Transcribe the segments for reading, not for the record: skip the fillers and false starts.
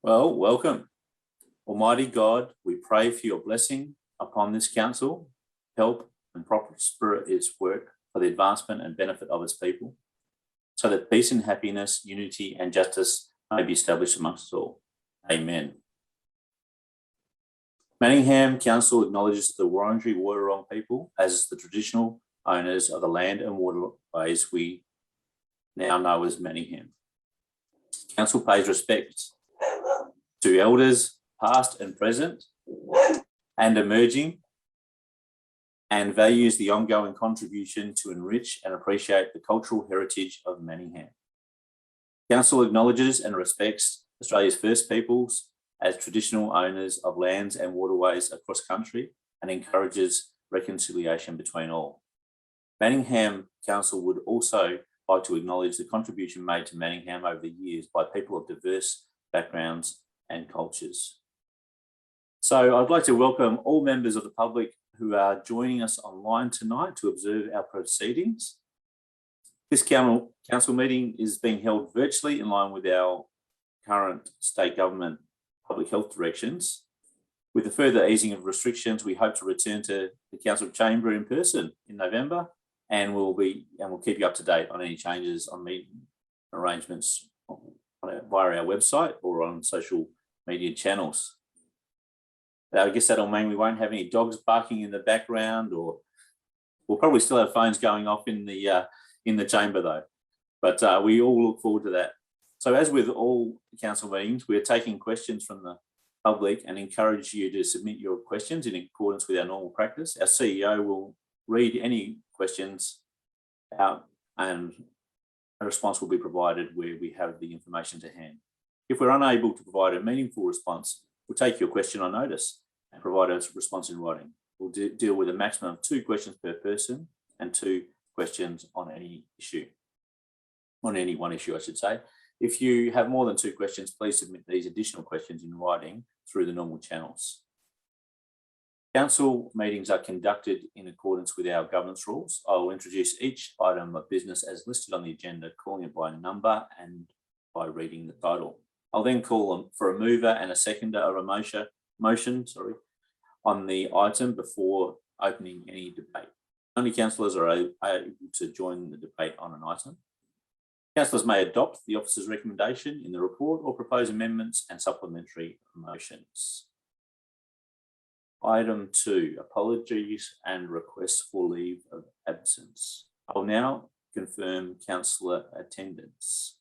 Well, welcome. Almighty God, we pray for your blessing upon this council, help and prosper its work for the advancement and benefit of its people, so that peace and happiness, unity and justice may be established amongst us all. Amen. Manningham Council acknowledges the Wurundjeri Woi-wurrung people as the traditional owners of the land and waterways we now know as Manningham. Council pays respect to elders past and present and emerging, and values the ongoing contribution to enrich and appreciate the cultural heritage of Manningham. Council acknowledges and respects Australia's First Peoples as traditional owners of lands and waterways across country and encourages reconciliation between all. Manningham Council would also like to acknowledge the contribution made to Manningham over the years by people of diverse backgrounds and cultures. So I'd like to welcome all members of the public who are joining us online tonight to observe our proceedings. This council meeting is being held virtually in line with our current state government public health directions. With the further easing of restrictions, we hope to return to the council chamber in person in November, and we'll keep you up to date on any changes on meeting arrangements via our website or on social media channels. I guess that'll mean we won't have any dogs barking in the background, or we'll probably still have phones going off in the chamber though. But we all look forward to that. So as with all council meetings, we're taking questions from the public and encourage you to submit your questions in accordance with our normal practice. Our CEO will read any questions out and a response will be provided where we have the information to hand. If we're unable to provide a meaningful response, we'll take your question on notice and provide a response in writing. We'll deal with a maximum of 2 questions per person and 2 questions on any issue. On any one issue, I should say. If you have more than 2 questions, please submit these additional questions in writing through the normal channels. Council meetings are conducted in accordance with our governance rules. I will introduce each item of business as listed on the agenda, calling it by number and by reading the title. I'll then call for a mover and a seconder of a motion on the item before opening any debate. Only councillors are able to join the debate on an item. Councillors may adopt the officer's recommendation in the report or propose amendments and supplementary motions. Item 2, apologies and requests for leave of absence. I'll now confirm councillor attendance.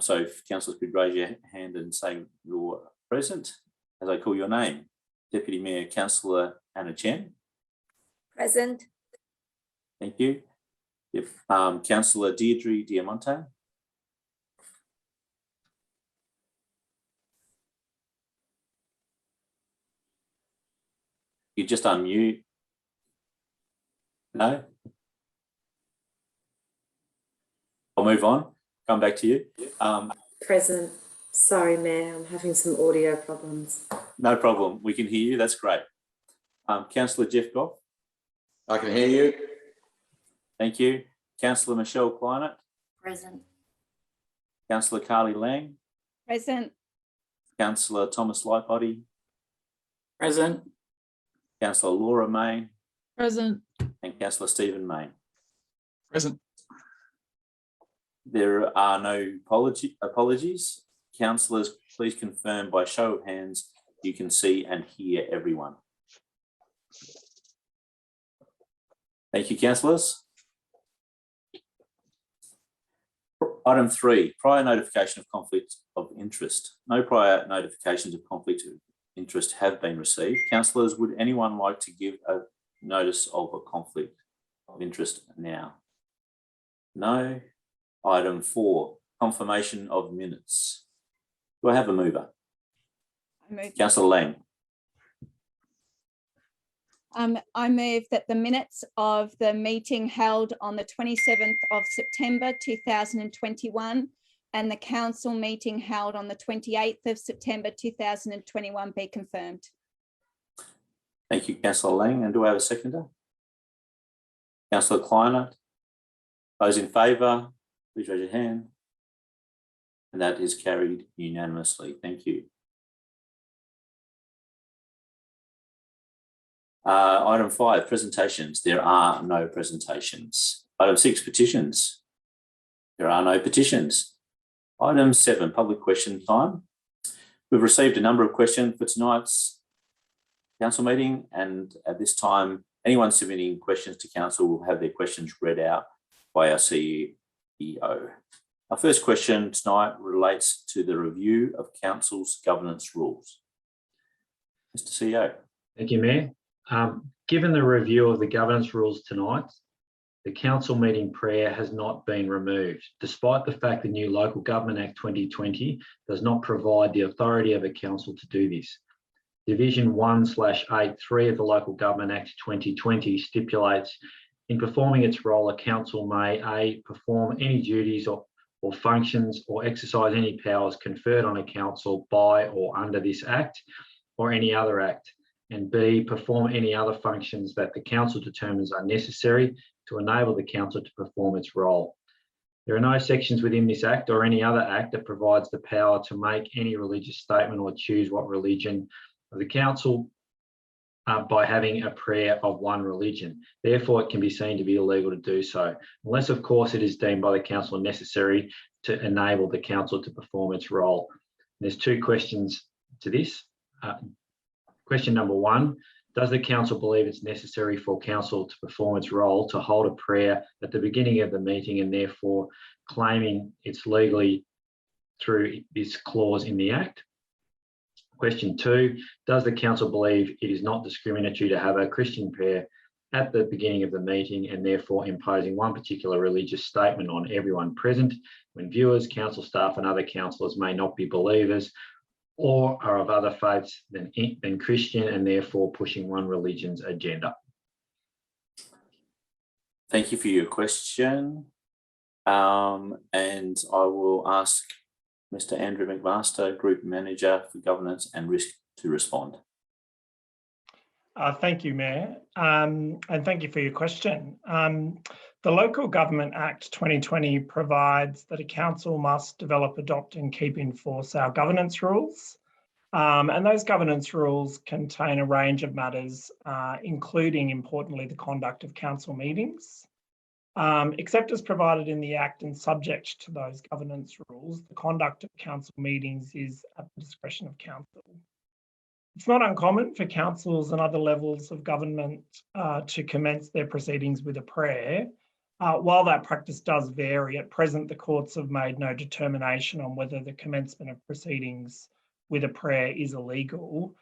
So if councillors could raise your hand and say you're present as I call your name. Deputy Mayor Councillor Anna Chen. Present. Thank you. If Councillor Deirdre Diamante. You just unmute. No? I'll move on. Come back to you. Present. Sorry, Mayor, I'm having some audio problems. No problem. We can hear you. That's great. Councillor Jeff Goff. I can hear you. Thank you. Councillor Michelle Kleinert. Present. Councillor Carly Lang. Present. Councillor Thomas Lightbody. Present. Councillor Laura Main. Present. And Councillor Stephen Main. Present. There are no apologies. Councillors, please confirm by show of hands you can see and hear everyone. Thank you, councillors. Item 3, prior notification of conflict of interest. No prior notifications of conflict of interest have been received. Councillors, would anyone like to give a notice of a conflict of interest now? No. Item 4, confirmation of minutes. Do I have a mover? I move. Councillor Lang. I move that the minutes of the meeting held on the 27th of September 2021 and the council meeting held on the 28th of September 2021 be confirmed. Thank you, Councillor Lang. And do I have a seconder? Councillor Kleinert. Those in favour, please raise your hand. And that is carried unanimously. Thank you. Item 5, presentations. There are no presentations. Item 6, petitions. There are no petitions. Item 7, public question time. We've received a number of questions for tonight's council meeting, and at this time, anyone submitting questions to council will have their questions read out by our CEO. Our first question tonight relates to the review of council's governance rules. Mr. CEO. Thank you, Mayor. Given the review of the governance rules tonight, the council meeting prayer has not been removed, despite the fact the new Local Government Act 2020 does not provide the authority of a council to do this. Division 1/8(3) of the Local Government Act 2020 stipulates, in performing its role, a council may A, perform any duties or functions or exercise any powers conferred on a council by or under this act or any other act, and B, perform any other functions that the council determines are necessary to enable the council to perform its role. There are no sections within this act or any other act that provides the power to make any religious statement or choose what religion of the council by having a prayer of one religion. Therefore, it can be seen to be illegal to do so, unless, of course, it is deemed by the council necessary to enable the council to perform its role. And there's two questions to this. Question number 1, does the council believe it's necessary for council to perform its role to hold a prayer at the beginning of the meeting and therefore claiming it's legally through this clause in the Act? Question 2, does the council believe it is not discriminatory to have a Christian prayer at the beginning of the meeting and therefore imposing one particular religious statement on everyone present when viewers, council staff and other councillors may not be believers or are of other faiths than Christian and therefore pushing one religion's agenda? Thank you for your question. And I will ask Mr. Andrew McMaster, Group Manager for Governance and Risk, to respond. Thank you, Mayor, and thank you for your question. The Local Government Act 2020 provides that a council must develop, adopt and keep in force our governance rules. And those governance rules contain a range of matters, including, importantly, the conduct of council meetings. Except as provided in the Act and subject to those governance rules, the conduct of council meetings is at the discretion of council. It's not uncommon for councils and other levels of government to commence their proceedings with a prayer. While that practice does vary, at present the courts have made no determination on whether the commencement of proceedings with a prayer is illegal.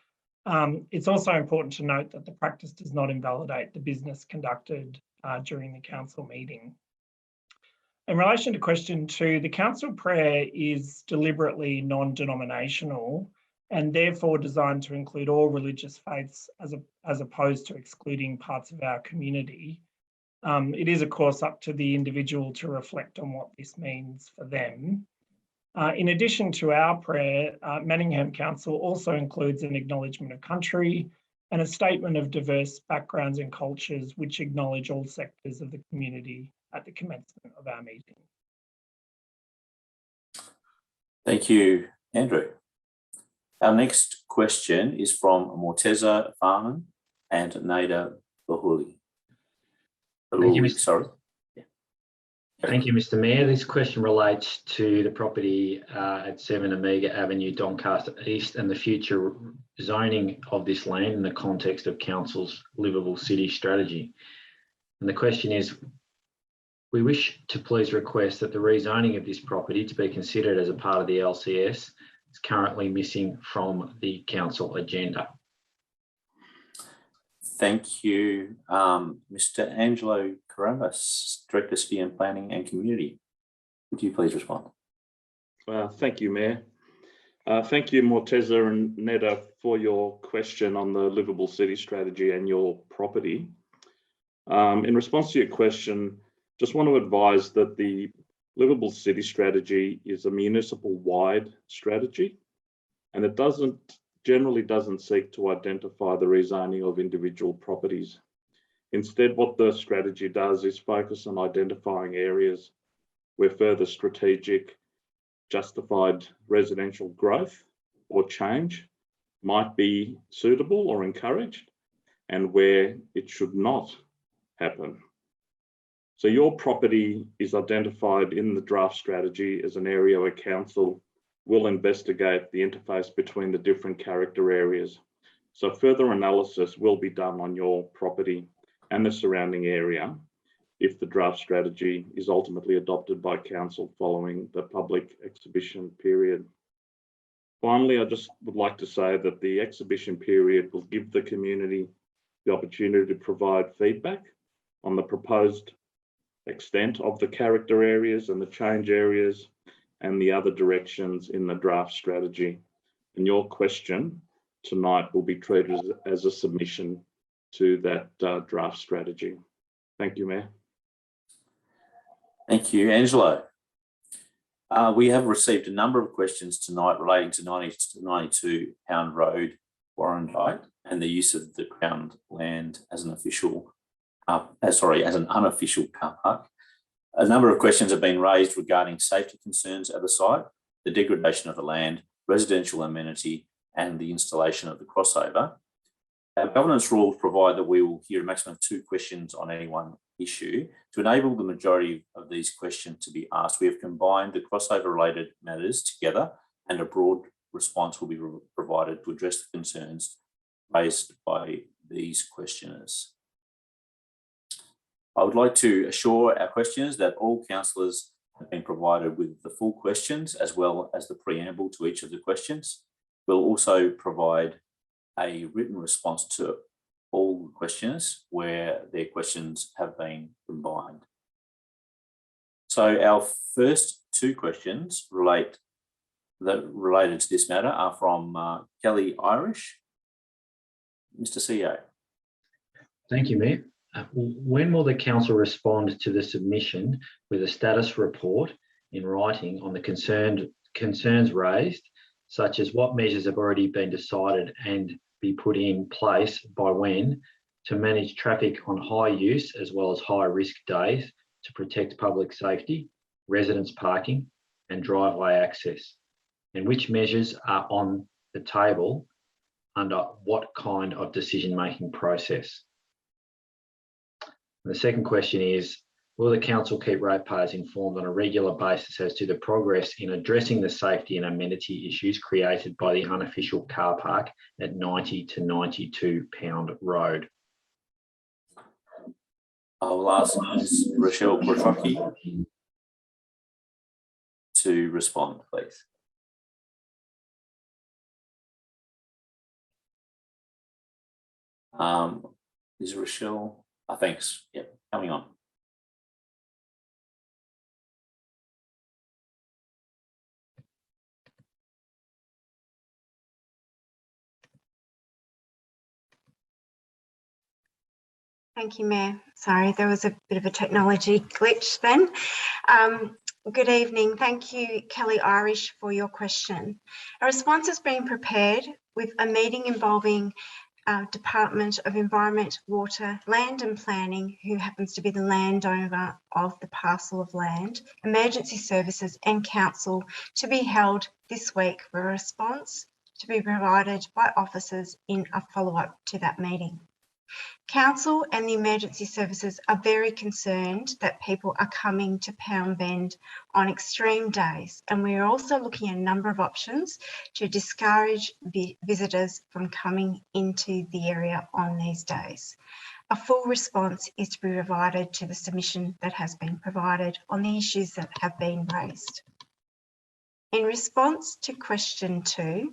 It's also important to note that the practice does not invalidate the business conducted during the council meeting. In relation to question 2, the council prayer is deliberately non-denominational and therefore designed to include all religious faiths as opposed to excluding parts of our community. It is, of course, up to the individual to reflect on what this means for them. In addition to our prayer, Manningham Council also includes an acknowledgement of country and a statement of diverse backgrounds and cultures which acknowledge all sectors of the community at the commencement of our meeting. Thank you, Andrew. Our next question is from Morteza Farman and Nada Bahuli. Thank you, Mr. Sorry. Thank you, Mr. Mayor. This question relates to the property at 7 Amiga Avenue, Doncaster East, and the future zoning of this land in the context of Council's Livable City strategy. And the question is, we wish to please request that the rezoning of this property to be considered as a part of the LCS is currently missing from the council agenda. Thank you, Mr. Angelo Caramas, Director, City and Planning and Community. Would you please respond? Thank you, Mayor. Thank you, Morteza and Neda, for your question on the Livable City strategy and your property. In response to your question, just want to advise that the Livable City strategy is a municipal-wide strategy, and it generally doesn't seek to identify the rezoning of individual properties. Instead, what the strategy does is focus on identifying areas where further strategic justified residential growth or change might be suitable or encouraged, and where it should not happen. So your property is identified in the draft strategy as an area where council will investigate the interface between the different character areas. So further analysis will be done on your property and the surrounding area if the draft strategy is ultimately adopted by council following the public exhibition period. Finally, I just would like to say that the exhibition period will give the community the opportunity to provide feedback on the proposed extent of the character areas and the change areas and the other directions in the draft strategy. And your question tonight will be treated as a submission to that draft strategy. Thank you, Mayor. Thank you, Angelo. We have received a number of questions tonight relating to 90 to 92 Pound Road, Warrandyte, and the use of the Crown land as an official, as an unofficial car park. A number of questions have been raised regarding safety concerns at the site, the degradation of the land, residential amenity, and the installation of the crossover. Our governance rules provide that we will hear a maximum of 2 questions on any one issue. To enable the majority of these questions to be asked, we have combined the crossover related matters together, and a broad response will be provided to address the concerns raised by these questioners. I would like to assure our questioners that all councillors have been provided with the full questions as well as the preamble to each of the questions. We'll also provide a written response to all the questioners where their questions have been combined. So our first 2 questions related to this matter are from Kelly Irish. Mr. CEO. Thank you, Mayor. When will the council respond to the submission with a status report in writing on the concerns raised, such as what measures have already been decided and be put in place by when to manage traffic on high use as well as high risk days to protect public safety, residents parking and driveway access, and which measures are on the table under what kind of decision-making process? And the second question is, will the council keep ratepayers informed on a regular basis as to the progress in addressing the safety and amenity issues created by the unofficial car park at 90 to 92 Pound Road? I will ask Ms. Rochelle Quattrocchi to respond, please. Is Rochelle? Thanks. Yep, coming on. Thank you, Mayor. Sorry, there was a bit of a technology glitch then. Good evening. Thank you, Kelly Irish, for your question. A response has been prepared with a meeting involving Department of Environment, Water, Land and Planning, who happens to be the landowner of the parcel of land, emergency services and council, to be held this week for a response to be provided by officers in a follow-up to that meeting. Council and the emergency services are very concerned that people are coming to Pound Bend on extreme days, and we are also looking at a number of options to discourage visitors from coming into the area on these days. A full response is to be provided to the submission that has been provided on the issues that have been raised. In response to question 2,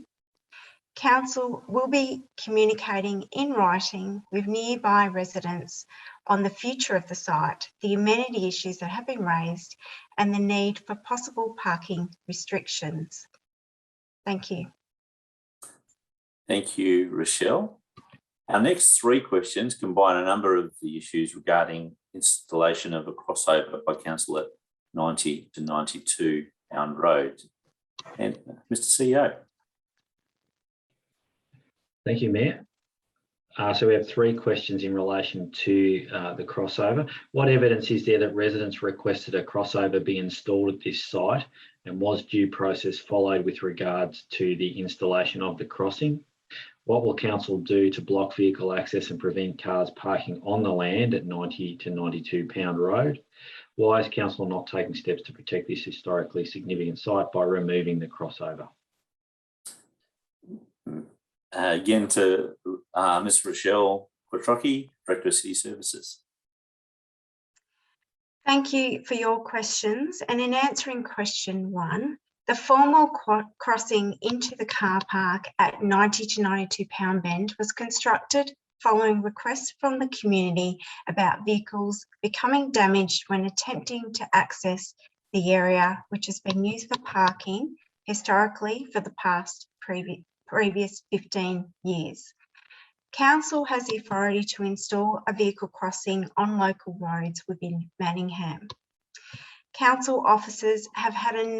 Council will be communicating in writing with nearby residents on the future of the site, the amenity issues that have been raised, and the need for possible parking restrictions. Thank you. Thank you, Rochelle. Our next 3 questions combine a number of the issues regarding installation of a crossover by council at 90 to 92 Pound Road. And Mr. CEO. Thank you, Mayor. So we have 3 questions in relation to the crossover. What evidence is there that residents requested a crossover be installed at this site, and was due process followed with regards to the installation of the crossing? What will council do to block vehicle access and prevent cars parking on the land at 90 to 92 Pound Road? Why is council not taking steps to protect this historically significant site by removing the crossover? Again to Ms. Rochelle Quattrocchi, Director of City Services. Thank you for your questions. And in answering question 1, the formal crossing into the car park at 90 to 92 Pound Bend was constructed following requests from the community about vehicles becoming damaged when attempting to access the area, which has been used for parking historically for the past previous 15 years. Council has the authority to install a vehicle crossing on local roads within Manningham. Council officers have had a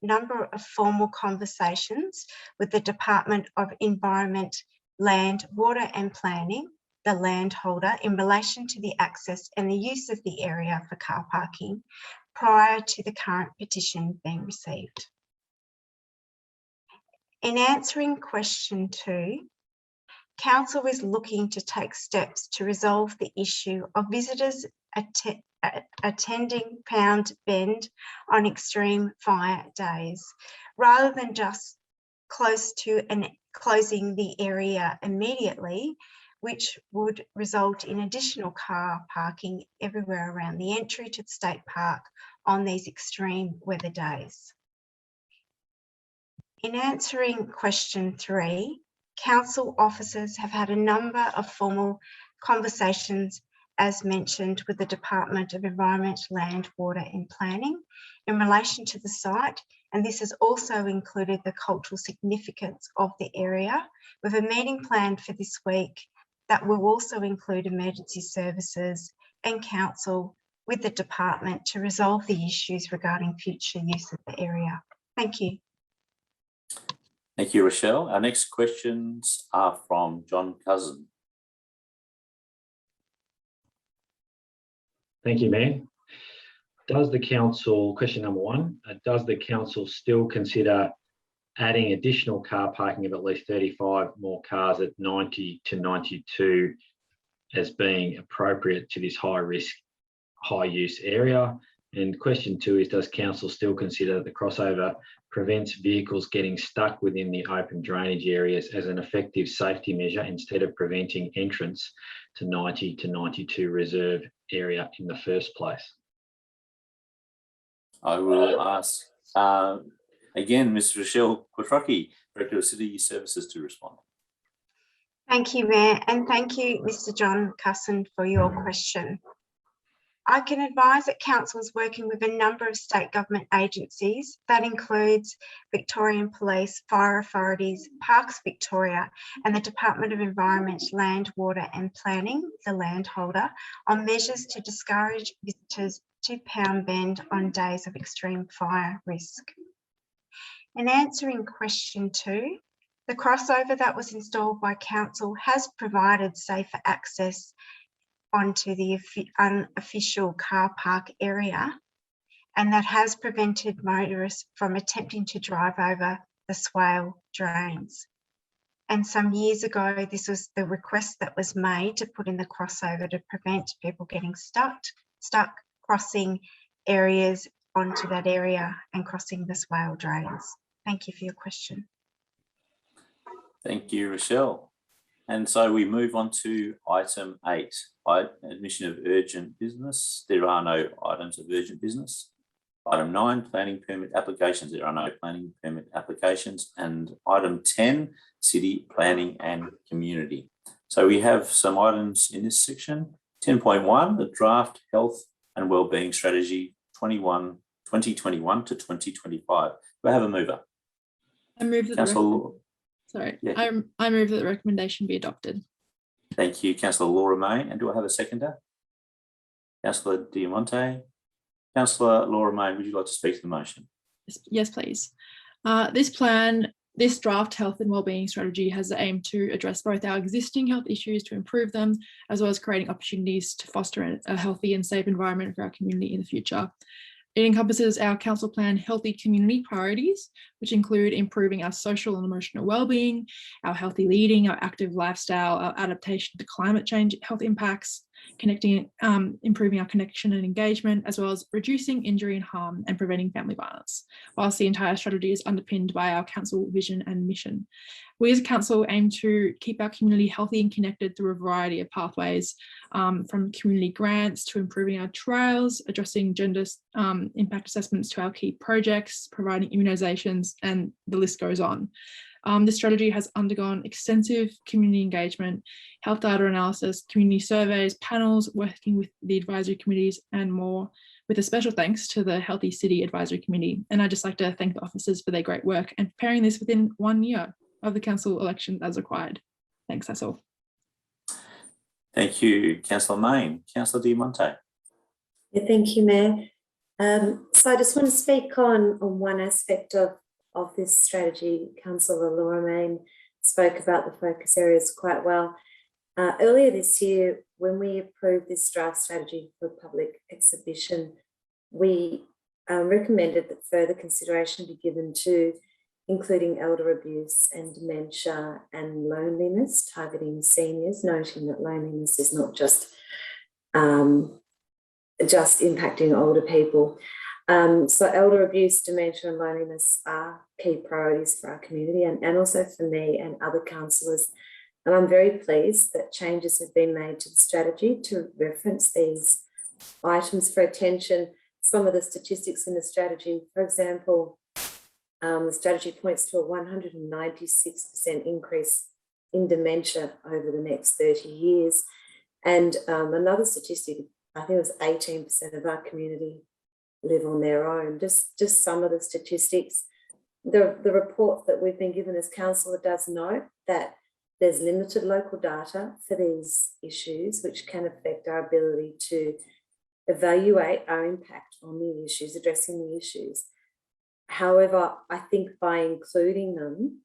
number of formal conversations with the Department of Environment, Land, Water and Planning, the landholder, in relation to the access and the use of the area for car parking prior to the current petition being received. In answering question 2, Council is looking to take steps to resolve the issue of visitors attending Pound Bend on extreme fire days, rather than just closing the area immediately, which would result in additional car parking everywhere around the entry to the state park on these extreme weather days. In answering question 3, Council officers have had a number of formal conversations, as mentioned, with the Department of Environment, Land, Water and Planning in relation to the site, and this has also included the cultural significance of the area, with a meeting planned for this week that will also include emergency services and Council with the department to resolve the issues regarding future use of the area. Thank you. Thank you, Rochelle. Our next questions are from John Cousin. Thank you, Mayor. Does the council, question number 1, does the council still consider adding additional car parking of at least 35 more cars at 90 to 92 as being appropriate to this high risk, high use area? And question 2 is, does council still consider the crossover prevents vehicles getting stuck within the open drainage areas as an effective safety measure instead of preventing entrance to 90 to 92 reserve area in the first place? I will ask again Ms. Rochelle Quattrocchi, Director of City Services, to respond. Thank you, Mayor, and thank you, Mr. John Cusson, for your question. I can advise that Council is working with a number of state government agencies. That includes Victorian Police, fire authorities, Parks Victoria and the Department of Environment, Land, Water and Planning, the landholder, on measures to discourage visitors to Pound Bend on days of extreme fire risk. In answering question 2, the crossover that was installed by Council has provided safer access onto the unofficial car park area, and that has prevented motorists from attempting to drive over the swale drains. And some years ago, this was the request that was made to put in the crossover to prevent people getting stuck crossing areas onto that area and crossing the swale drains. Thank you for your question. Thank you, Rochelle. And so we move on to item 8, admission of urgent business. There are no items of urgent business. Item 9, planning permit applications. There are no planning permit applications. And item 10, city planning and community. So we have some items in this section. 10.1, the draft health and wellbeing strategy 2021 to 2025. Do I have a mover? I move that I move that the recommendation be adopted. Thank you, Councillor Laura May. And do I have a seconder? Councillor Diamante. Councillor Laura May, would you like to speak to the motion? Yes, please. This plan This draft health and wellbeing strategy has the aim to address both our existing health issues to improve them, as well as creating opportunities to foster a healthy and safe environment for our community in the future. It encompasses our council plan healthy community priorities, which include improving our social and emotional wellbeing, our healthy leading, our active lifestyle, our adaptation to climate change health impacts, improving our connection and engagement, as well as reducing injury and harm and preventing family violence, whilst the entire strategy is underpinned by our council vision and mission. We as a council aim to keep our community healthy and connected through a variety of pathways, from community grants to improving our trials, addressing gender impact assessments to our key projects, providing immunisations, and the list goes on. This strategy has undergone extensive community engagement, health data analysis, community surveys, panels, working with the advisory committees and more, with a special thanks to the Healthy City Advisory Committee. And I'd just like to thank the officers for their great work and preparing this within 1 year of the council election as required. Thanks, that's all. Thank you, Councillor Main. Councillor Diamante. Yeah, thank you, Mayor. So I just want to speak on one aspect of this strategy. Councillor Laura Main spoke about the focus areas quite well. Earlier this year, when we approved this draft strategy for public exhibition, we recommended that further consideration be given to including elder abuse and dementia and loneliness, targeting seniors, noting that loneliness is not just impacting older people. So elder abuse, dementia and loneliness are key priorities for our community and also for me and other councillors. And I'm very pleased that changes have been made to the strategy to reference these items for attention. Some of the statistics in the strategy, for example, the strategy points to a 196% increase in dementia over the next 30 years. And another statistic, I think it was 18% of our community live on their own. Just some of the statistics. The report that we've been given as council does note that there's limited local data for these issues, which can affect our ability to evaluate our impact on the issues, addressing the issues. However, I think by including them,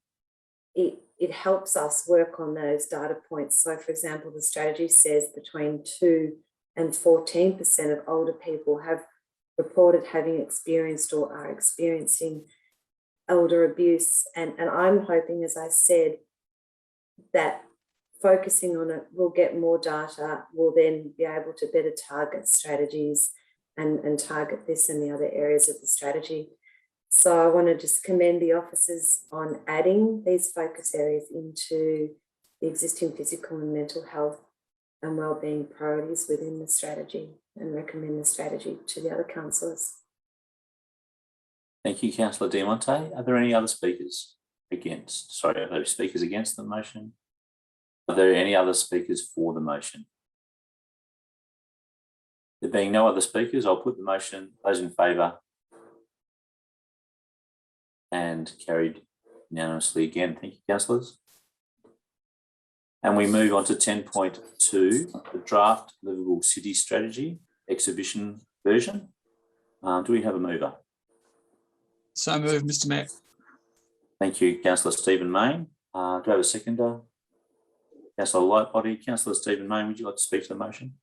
it helps us work on those data points. So, for example, the strategy says between 2 and 14% of older people have reported having experienced or are experiencing elder abuse. And I'm hoping, as I said, that focusing on it will get more data, will then be able to better target strategies and target this and the other areas of the strategy. So I want to just commend the officers on adding these focus areas into the existing physical and mental health and wellbeing priorities within the strategy and recommend the strategy to the other councillors. Thank you, Councillor Diamante. Are there any other speakers against? Sorry, are there speakers against the motion? Are there any other speakers for the motion? There being no other speakers, I'll put the motion. Those in favour? And carried unanimously again. Thank you, councillors. And we move on to 10.2, the draft Livable City Strategy exhibition version. Do we have a mover? So moved, Mr. Mayor. Thank you, Councillor Stephen Main. Do I have a seconder? Councillor Lightbody. Councillor Stephen Main, would you like to speak to the motion?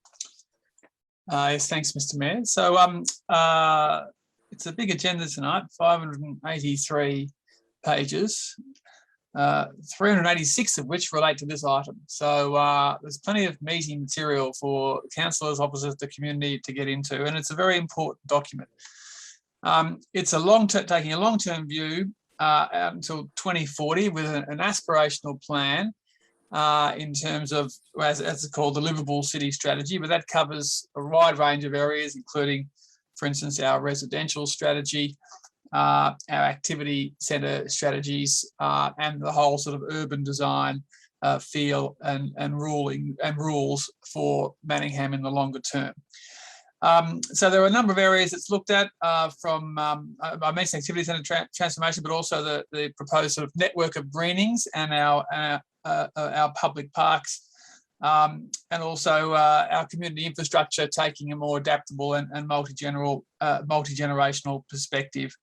Yes, thanks, Mr. Mayor. So it's a big agenda tonight, 583 pages, 386 of which relate to this item. So there's plenty of meeting material for councillors, officers, the community to get into, and it's a very important document. It's a taking a long-term view out until 2040 with an aspirational plan in terms of, as it's called, the Livable City Strategy, but that covers a wide range of areas, including, for instance, our residential strategy, our activity centre strategies, and the whole sort of urban design feel and rules for Manningham in the longer term. So there are a number of areas it's looked at from, I mentioned activity centre transformation, but also the proposed sort of network of greenings and our public parks, and also our community infrastructure, taking a more adaptable and multi-generational perspective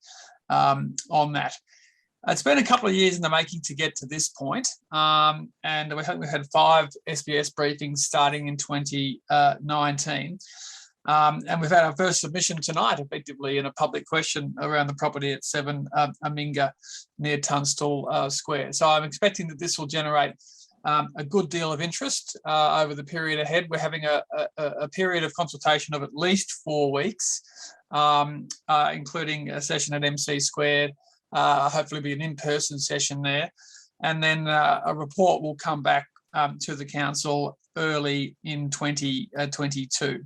on that. It's been a couple of years in the making to get to this point, and we had 5 SBS briefings starting in 2019. And we've had our first submission tonight, effectively, in a public question around the property at 7 Aminga near Tunstall Square. So I'm expecting that this will generate a good deal of interest over the period ahead. We're having a period of consultation of at least 4 weeks, including a session at MC Squared, hopefully be an in-person session there. And then a report will come back to the council early in 2022.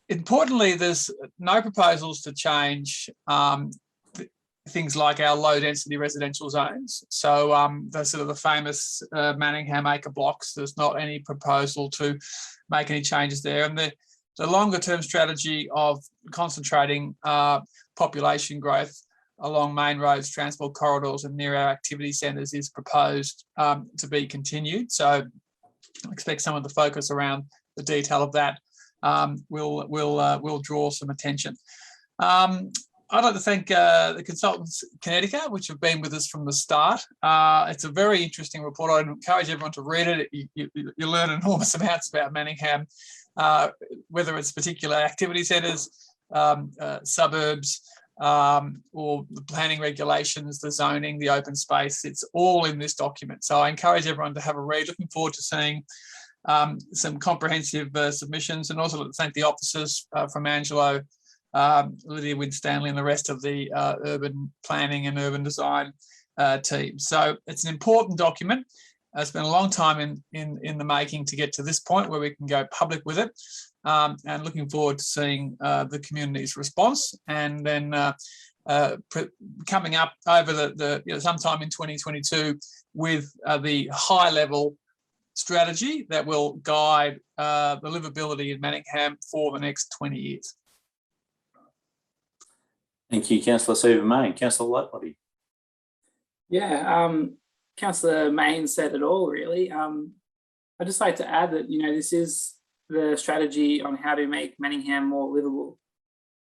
Importantly, there's no proposals to change things like our low density residential zones. So the sort of the famous Manningham acre blocks, there's not any proposal to make any changes there. And the longer term strategy of concentrating population growth along main roads, transport corridors and near our activity centres is proposed to be continued. So I expect some of the focus around the detail of that will draw some attention. I'd like to thank the consultants Connecticut, which have been with us from the start. It's a very interesting report. I'd encourage everyone to read it. You learn enormous amounts about Manningham, whether it's particular activity centres, suburbs, or the planning regulations, the zoning, the open space. It's all in this document. So I encourage everyone to have a read. Looking forward to seeing some comprehensive submissions, and also to thank the officers from Angelo, Lydia Winstanley and the rest of the urban planning and urban design team. So it's an important document. It's been a long time in the making to get to this point where we can go public with it, and looking forward to seeing the community's response, and then coming up over the sometime in 2022 with the high level strategy that will guide the livability in Manningham for the next 20 years. Thank you, Councillor Stephen Mayne. Councillor Lightbody. Yeah, Councillor Mayne said it all, really. I'd just like to add that, this is the strategy on how to make Manningham more livable.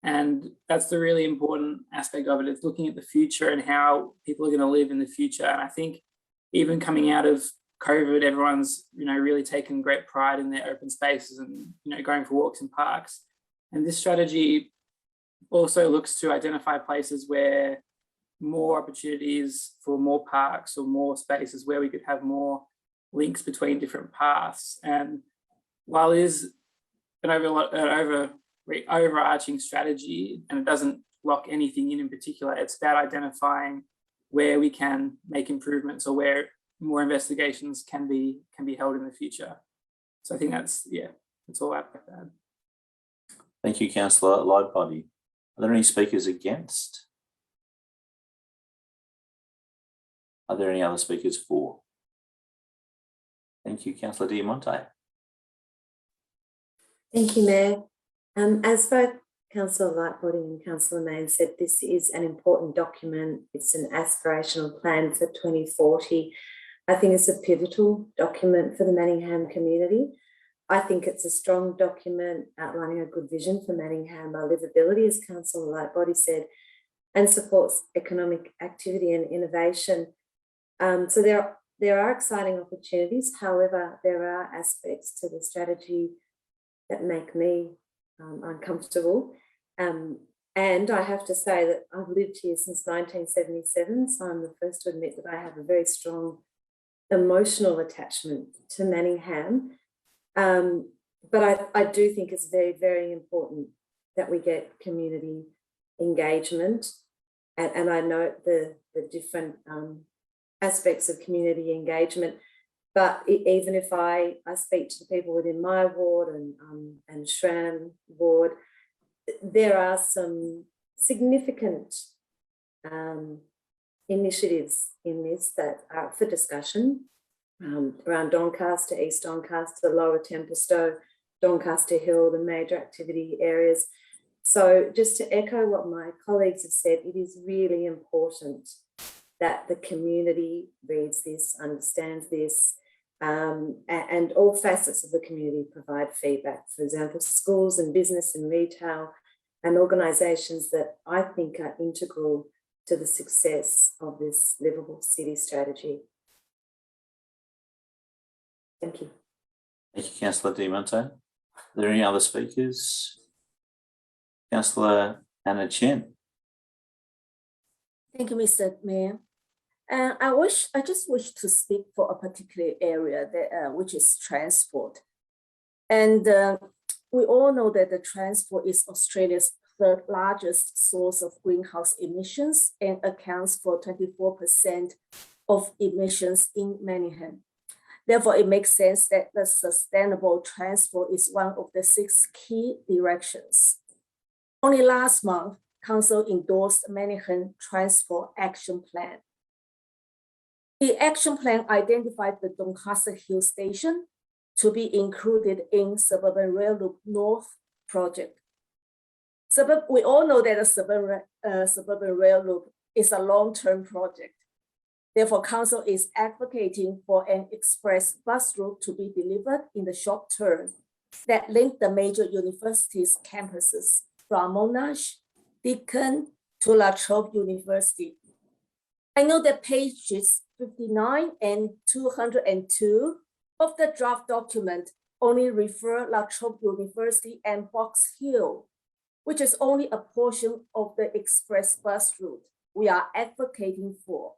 And that's the really important aspect of it. It's looking at the future and how people are going to live in the future. And I think even coming out of COVID, everyone's, really taken great pride in their open spaces and, going for walks in parks. And this strategy also looks to identify places where more opportunities for more parks or more spaces where we could have more links between different paths. And while it is an overarching strategy and it doesn't lock anything in particular, it's about identifying where we can make improvements or where more investigations can be held in the future. So I think that's all I've got to add. Thank you, Councillor Lightbody. Are there any speakers against? Are there any other speakers for? Thank you, Councillor Diamante. Thank you, Mayor. As both Councillor Lightbody and Councillor Mayne said, this is an important document. It's an aspirational plan for 2040. I think it's a pivotal document for the Manningham community. I think it's a strong document outlining a good vision for Manningham livability, as Councillor Lightbody said, and supports economic activity and innovation. So there are exciting opportunities. However, there are aspects to the strategy that make me uncomfortable. And I have to say that I've lived here since 1977, so I'm the first to admit that I have a very strong emotional attachment to Manningham. But I do think it's very, very important that we get community engagement. And I note the different aspects of community engagement. But even if I speak to the people within my ward and Shram ward, there are some significant initiatives in this that are up for discussion around Doncaster, East Doncaster, Lower Templestowe, Doncaster Hill, the major activity areas. So just to echo what my colleagues have said, it is really important that the community reads this, understands this, and all facets of the community provide feedback. For example, schools and business and retail and organisations that I think are integral to the success of this livable city strategy. Thank you. Thank you, Councillor De Monte. Are there any other speakers? Councillor Anna Chen. Thank you, Mr. Mayor. I just wish to speak for a particular area that which is transport. And we all know that the transport is Australia's third largest source of greenhouse emissions and accounts for 24% of emissions in Manningham. Therefore, it makes sense that the sustainable transport is one of the 6 key directions. Only last month, Council endorsed Manningham Transport Action Plan. The action plan identified the Doncaster Hill Station to be included in Suburban Rail Loop North project. We all know that the Suburban Rail Loop is a long-term project. Therefore, Council is advocating for an express bus route to be delivered in the short term that link the major universities' campuses from Monash, Deakin to La Trobe University. I know that pages 59 and 202 of the draft document only refer La Trobe University and Box Hill, which is only a portion of the express bus route we are advocating for.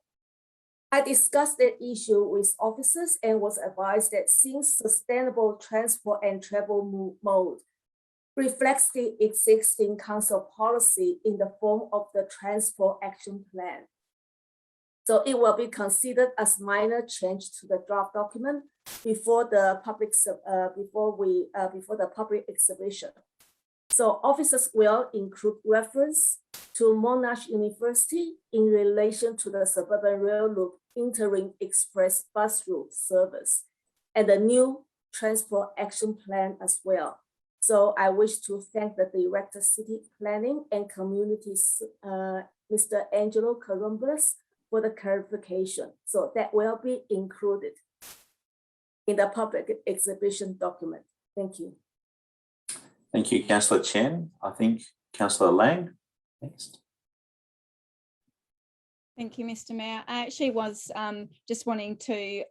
I discussed the issue with officers and was advised that since sustainable transport and travel mode reflects the existing council policy in the form of the transport action plan, so it will be considered as minor change to the draft document before the public exhibition. So officers will include reference to Monash University in relation to the Suburban Rail Loop interim express bus route service and the new transport action plan as well. So I wish to thank the Director City Planning and Communities, Mr. Angelo Columbus, for the clarification. So that will be included in the public exhibition document. Thank you. Thank you, Councillor Chen. I think Councillor Lang next. Thank you, Mr. Mayor. I actually was just wanting to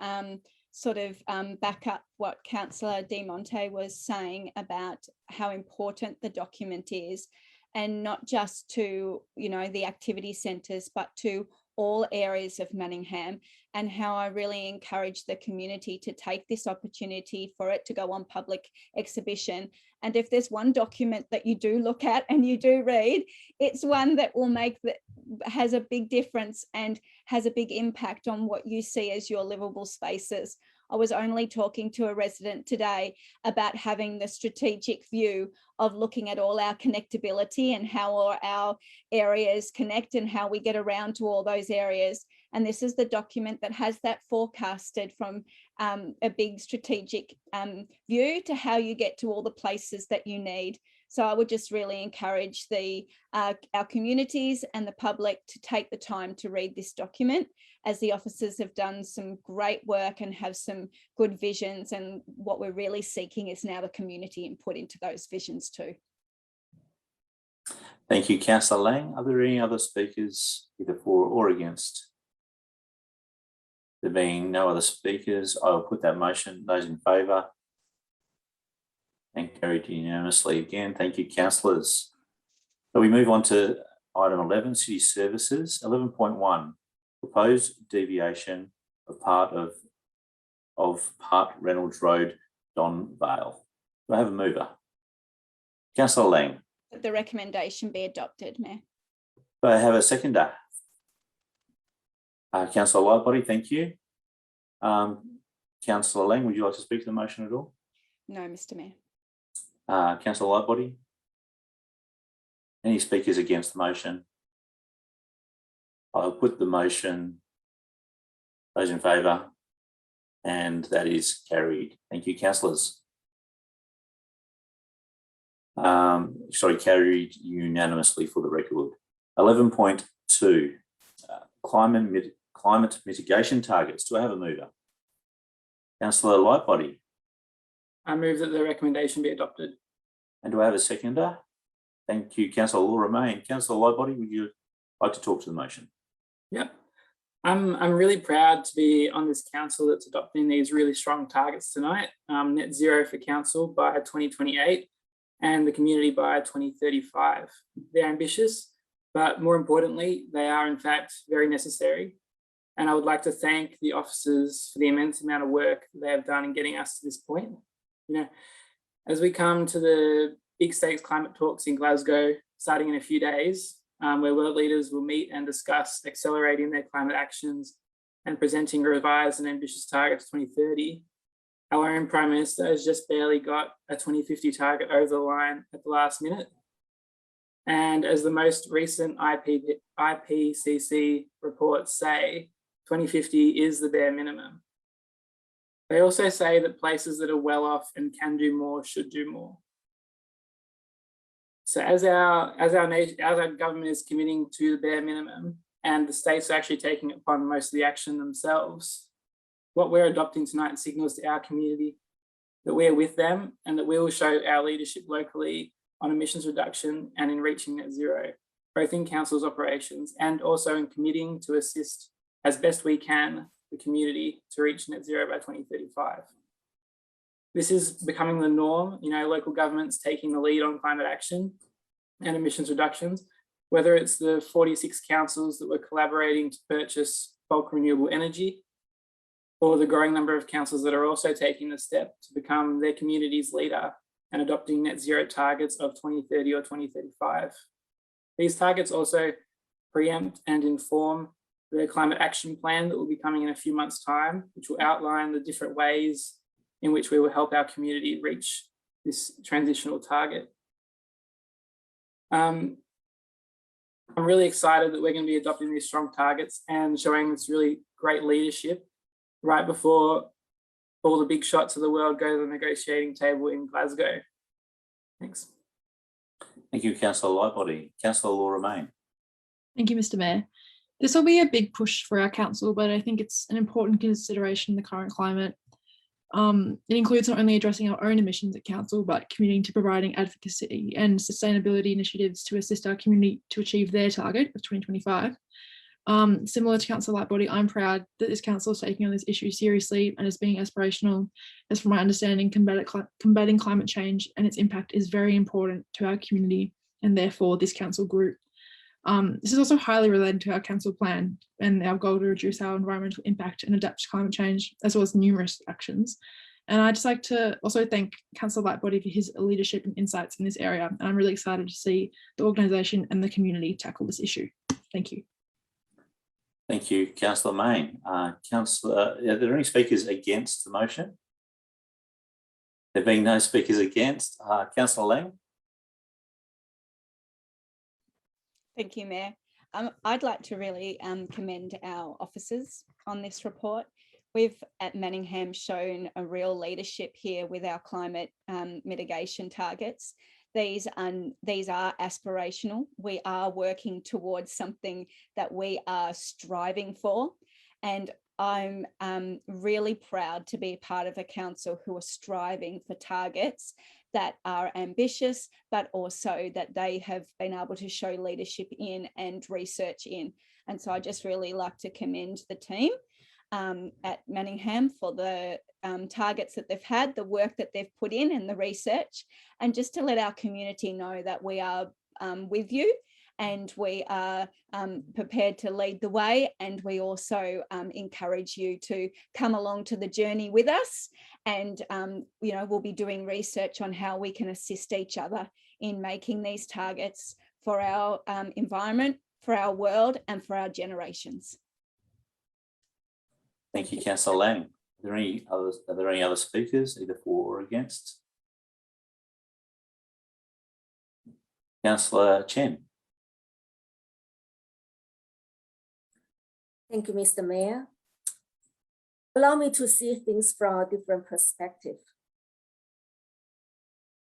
back up what Councillor De Monte was saying about how important the document is, and not just to, the activity centres, but to all areas of Manningham, and how I really encourage the community to take this opportunity for it to go on public exhibition. And if there's one document that you do look at and you do read, it's one that will has a big difference and has a big impact on what you see as your livable spaces. I was only talking to a resident today about having the strategic view of looking at all our connectability and how all our areas connect and how we get around to all those areas. And this is the document that has that forecasted from a big strategic view to how you get to all the places that you need. So I would just really encourage our communities and the public to take the time to read this document, as the officers have done some great work and have some good visions. And what we're really seeking is now the community input into those visions too. Thank you, Councillor Lang. Are there any other speakers either for or against? There being no other speakers, I will put that motion. Those in favour? And carried unanimously again. Thank you, councillors. So we move on to item 11, city services. 11.1, proposed deviation of part Reynolds Road, Don Vale. Do I have a mover? Councillor Lang. That the recommendation be adopted, Mayor. Do I have a seconder? Councillor Lightbody, thank you. Councillor Lang, would you like to speak to the motion at all? No, Mr. Mayor. Councillor Lightbody? Any speakers against the motion? I'll put the motion. Those in favour? And that is carried. Thank you, councillors. Carried unanimously for the record. 11.2, climate mitigation targets. Do I have a mover? Councillor Lightbody. I move that the recommendation be adopted. And do I have a seconder? Thank you, Councillor Romain. Councillor Lightbody, would you like to talk to the motion? Yep. I'm really proud to be on this council that's adopting these really strong targets tonight. Net zero for council by 2028 and the community by 2035. They're ambitious, but more importantly, they are in fact very necessary. And I would like to thank the officers for the immense amount of work they have done in getting us to this point. You know, as we come to the big stakes climate talks in Glasgow, starting in a few days, where world leaders will meet and discuss accelerating their climate actions and presenting revised and ambitious targets for 2030. Our own Prime Minister has just barely got a 2050 target over the line at the last minute. And as the most recent IPCC reports say, 2050 is the bare minimum. They also say that places that are well off and can do more should do more. So as our government is committing to the bare minimum and the states are actually taking upon most of the action themselves, what we're adopting tonight signals to our community that we're with them and that we will show our leadership locally on emissions reduction and in reaching net zero, both in council's operations and also in committing to assist as best we can the community to reach net zero by 2035. This is becoming the norm, you know, local governments taking the lead on climate action and emissions reductions, whether it's the 46 councils that were collaborating to purchase bulk renewable energy, or the growing number of councils that are also taking the step to become their community's leader and adopting net zero targets of 2030 or 2035. These targets also preempt and inform the climate action plan that will be coming in a few months' time, which will outline the different ways in which we will help our community reach this transitional target. I'm really excited that we're going to be adopting these strong targets and showing this really great leadership right before all the big shots of the world go to the negotiating table in Glasgow. Thanks. Thank you, Councillor Lightbody. Councillor Laura Main. Thank you, Mr. Mayor. This will be a big push for our council, but I think it's an important consideration in the current climate. It includes not only addressing our own emissions at council, but committing to providing advocacy and sustainability initiatives to assist our community to achieve their target of 2025. Similar to Councillor Lightbody, I'm proud that this council is taking on this issue seriously and is being aspirational, as from my understanding, combating climate change and its impact is very important to our community and therefore this council group. This is also highly related to our council plan and our goal to reduce our environmental impact and adapt to climate change, as well as numerous actions. And I'd just like to also thank Councillor Lightbody for his leadership and insights in this area. And I'm really excited to see the organisation and the community tackle this issue. Thank you. Thank you, Councillor Main. Councillor, are there any speakers against the motion? There being no speakers against, Councillor Lang. Thank you, Mayor. I'd like to really commend our officers on this report. We've at Manningham shown a real leadership here with our climate mitigation targets. These are aspirational. We are working towards something that we are striving for. And I'm really proud to be part of a council who are striving for targets that are ambitious, but also that they have been able to show leadership in and research in. And so I just really like to commend the team at Manningham for the targets that they've had, the work that they've put in and the research, and just to let our community know that we are with you and we are prepared to lead the way, and we also encourage you to come along to the journey with us, and you know, we'll be doing research on how we can assist each other in making these targets for our environment, for our world, and for our generations. Thank you, Councillor Lang. Are there any other speakers, either for or against? Councillor Chen. Thank you, Mr. Mayor. Allow me to see things from a different perspective.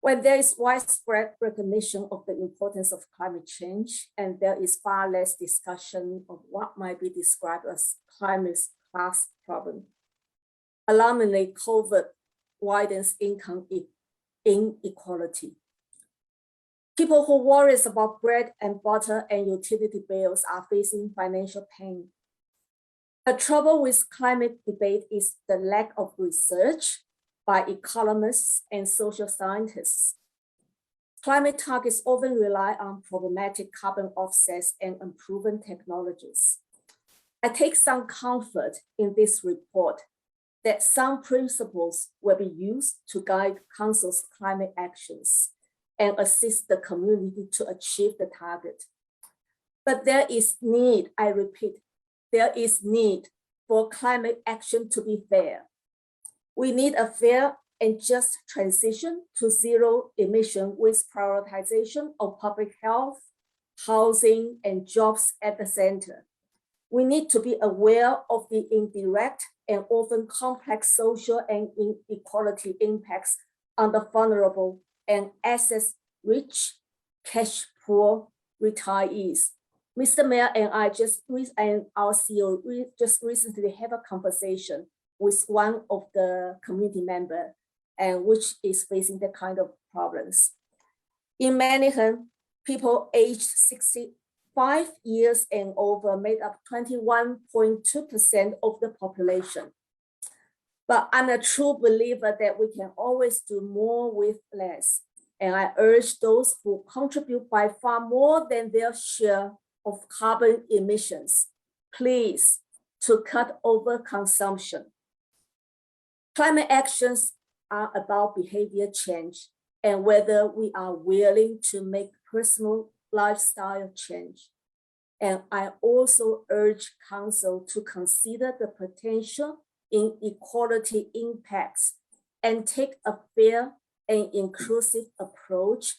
When there is widespread recognition of the importance of climate change, and there is far less discussion of what might be described as climate class problem, alarmingly, COVID widens income inequality. People who worry about bread and butter and utility bills are facing financial pain. The trouble with climate debate is the lack of research by economists and social scientists. Climate targets often rely on problematic carbon offsets and unproven technologies. I take some comfort in this report that some principles will be used to guide Council's climate actions and assist the community to achieve the target. But there is need, I repeat, there is need for climate action to be fair. We need a fair and just transition to zero emission with prioritization of public health, housing, and jobs at the center. We need to be aware of the indirect and often complex social and inequality impacts on the vulnerable and assets-rich, cash-poor retirees. Mr. Mayor and I and our CEO just recently have a conversation with one of the community members, and which is facing that kind of problems. In Manningham, people aged 65 years and over made up 21.2% of the population. But I'm a true believer that we can always do more with less. And I urge those who contribute by far more than their share of carbon emissions, please, to cut over consumption. Climate actions are about behavior change and whether we are willing to make personal lifestyle change. And I also urge Council to consider the potential inequality impacts and take a fair and inclusive approach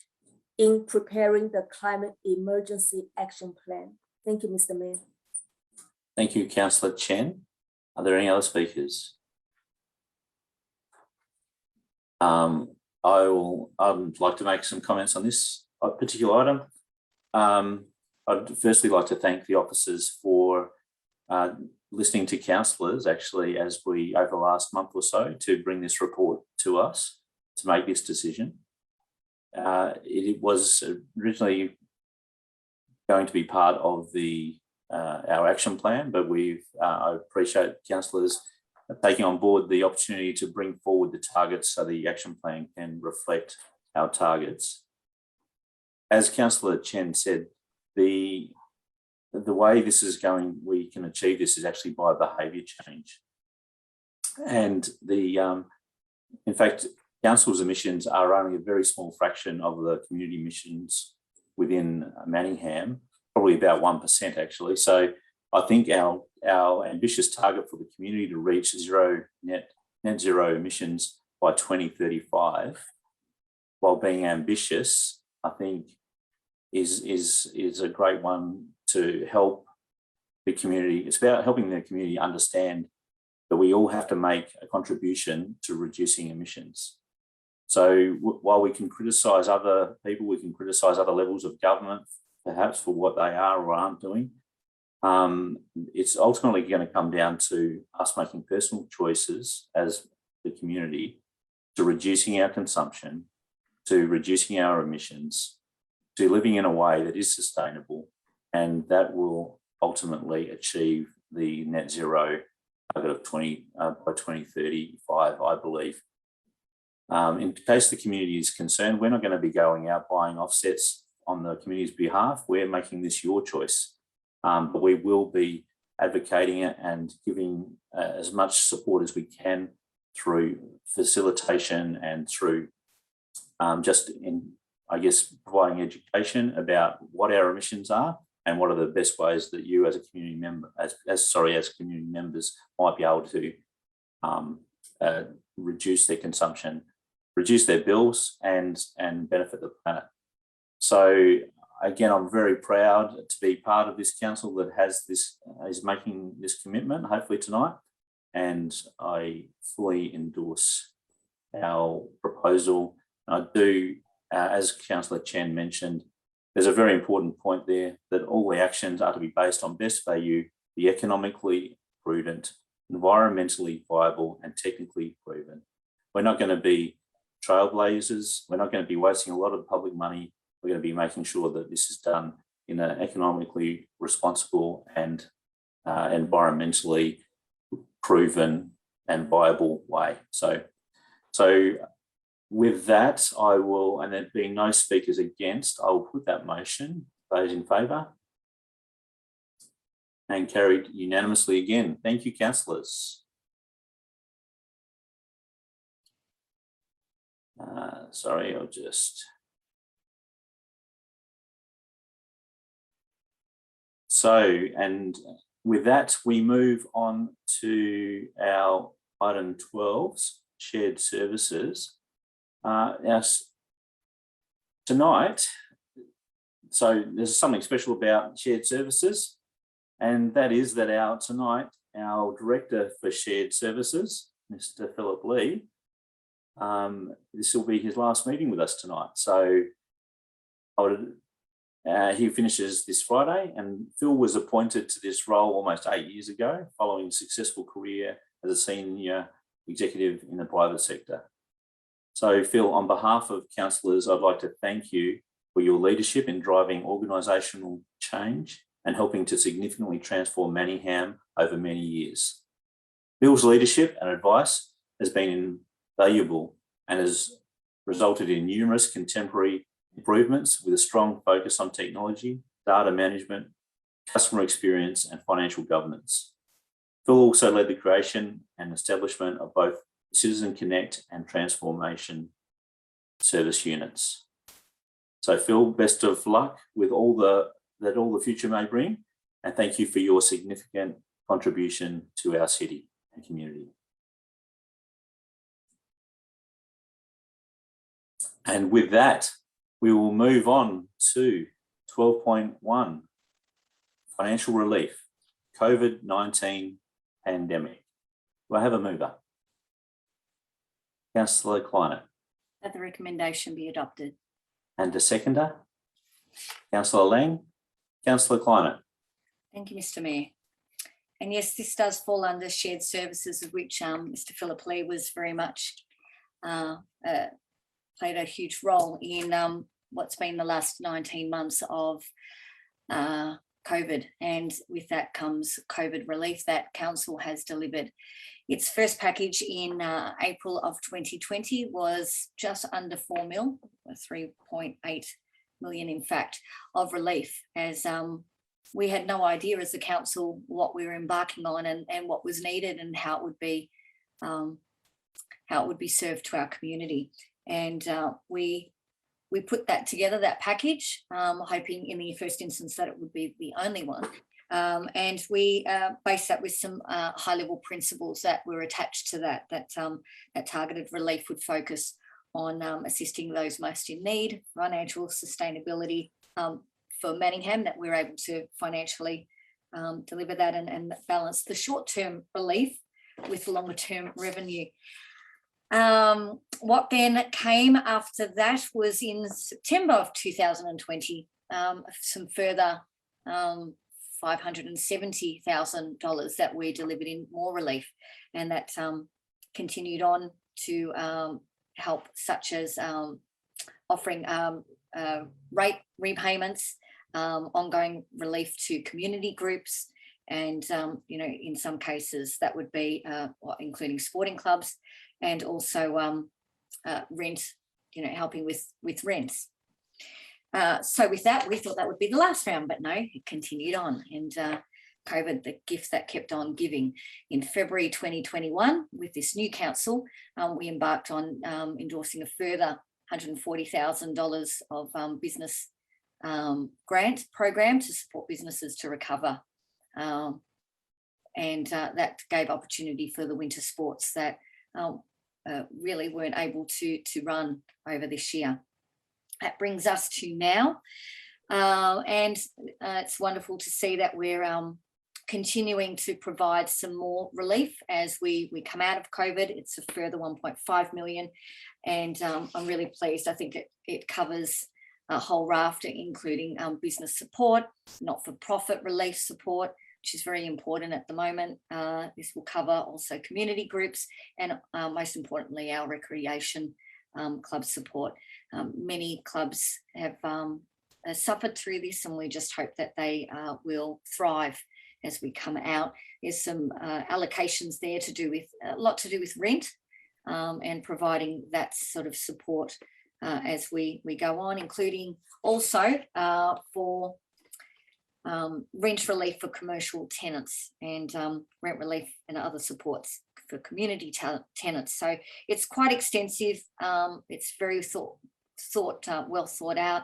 in preparing the Climate Emergency Action Plan. Thank you, Mr. Mayor. Thank you, Councillor Chen. Are there any other speakers? I'd like to make some comments on this particular item. I'd firstly like to thank the officers for listening to councillors actually as we over the last month or so to bring this report to us to make this decision. It was originally going to be part of the our action plan, but I appreciate councillors taking on board the opportunity to bring forward the targets so the action plan can reflect our targets. As Councillor Chen said, the way this is going, we can achieve this is actually by behaviour change. And in fact, council's emissions are only a very small fraction of the community emissions within Manningham, probably about 1% actually. So I think our ambitious target for the community to reach net zero emissions by 2035, while being ambitious, I think is a great one to help the community. It's about helping the community understand that we all have to make a contribution to reducing emissions. So while we can criticise other people, we can criticise other levels of government, perhaps for what they are or aren't doing. It's ultimately going to come down to us making personal choices as the community to reducing our consumption, to reducing our emissions, to living in a way that is sustainable, and that will ultimately achieve the net zero target of by 2035, I believe. In case the community is concerned, we're not going to be going out buying offsets on the community's behalf. We're making this your choice. But we will be advocating it and giving as much support as we can through facilitation and through providing education about what our emissions are and what are the best ways that you as a community member, as community members might be able to reduce their consumption, reduce their bills and benefit the planet. So again, I'm very proud to be part of this council that has this, is making this commitment, hopefully tonight, and I fully endorse our proposal. I do, as Councillor Chen mentioned, there's a very important point there that all the actions are to be based on best value, be economically prudent, environmentally viable, and technically proven. We're not going to be trailblazers. We're not going to be wasting a lot of public money we're going to be making sure that this is done in an economically responsible and environmentally proven and viable way. So with that, I will, and there being no speakers against, I will put that motion. Those in favour? And carried unanimously again. Thank you, councillors. Sorry, I'll just... So, and with that, we move on to our item 12's shared services. Now, tonight, so there's something special about shared services, and that is that tonight, our Director for Shared Services, Mr. Philip Lee, this will be his last meeting with us tonight. So he finishes this Friday, and Phil was appointed to this role almost 8 years ago, following a successful career as a senior executive in the private sector. So Phil, on behalf of councillors, I'd like to thank you for your leadership in driving organisational change and helping to significantly transform Manningham over many years. Phil's leadership and advice has been invaluable and has resulted in numerous contemporary improvements with a strong focus on technology, data management, customer experience, and financial governance. Phil also led the creation and establishment of both Citizen Connect and Transformation service units. So Phil, best of luck with all the future may bring, and thank you for your significant contribution to our city and community. And with that, we will move on to 12.1, financial relief, COVID-19 pandemic. Do I have a mover? Councillor Kleiner. That the recommendation be adopted. And a seconder? Councillor Lang. Councillor Kleiner. Thank you, Mr. Mayor. And yes, this does fall under shared services, of which Mr. Philip Lee was very much played a huge role in what's been the last 19 months of COVID. And with that comes COVID relief that council has delivered. Its first package in April of 2020 was just under 4 mil, 3.8 million in fact, of relief, as we had no idea as a council what we were embarking on and what was needed and how it would be served to our community. And we put that together, that package, hoping in the first instance that it would be the only one. And we based that with some high-level principles that were attached to that targeted relief would focus on assisting those most in need, financial sustainability for Manningham, that we're able to financially deliver that and balance the short-term relief with longer-term revenue. What then came after that was in September of 2020, some further $570,000 that we delivered in more relief, and that continued on to help, such as offering rate repayments, ongoing relief to community groups, and in some cases that would be including sporting clubs, and also rent, helping with rents. So with that, we thought that would be the last round, but no, it continued on. And COVID, the gift that kept on giving. In February 2021, with this new council, we embarked on endorsing a further $140,000 of business grant program to support businesses to recover. And that gave opportunity for the winter sports that really weren't able to run over this year. That brings us to now, and it's wonderful to see that we're continuing to provide some more relief as we come out of COVID. It's a further 1.5 million, and I'm really pleased. I think it covers a whole raft, including business support, not-for-profit relief support, which is very important at the moment. This will cover also community groups and most importantly, our recreation club support. Many clubs have suffered through this, and we just hope that they will thrive as we come out. There's some allocations there to do with a lot to do with rent and providing that sort of support as we go on, including also for rent relief for commercial tenants and rent relief and other supports for community tenants. So it's quite extensive. It's very well thought out.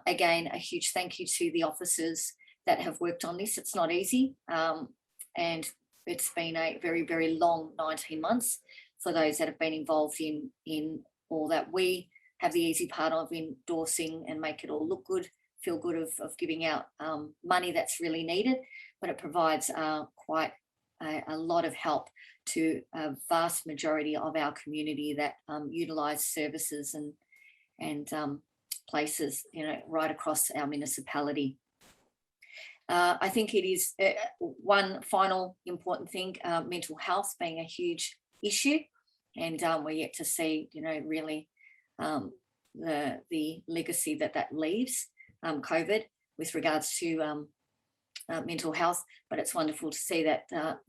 Again, a huge thank you to the officers that have worked on this. It's not easy, and it's been a very, very long 19 months for those that have been involved in all that. We have the easy part of endorsing and make it all look good, feel good of giving out money that's really needed, but it provides quite a lot of help to a vast majority of our community that utilise services and places, right across our municipality. I think it is one final important thing, mental health being a huge issue, and we're yet to see, really the legacy that leaves COVID with regards to mental health. But it's wonderful to see that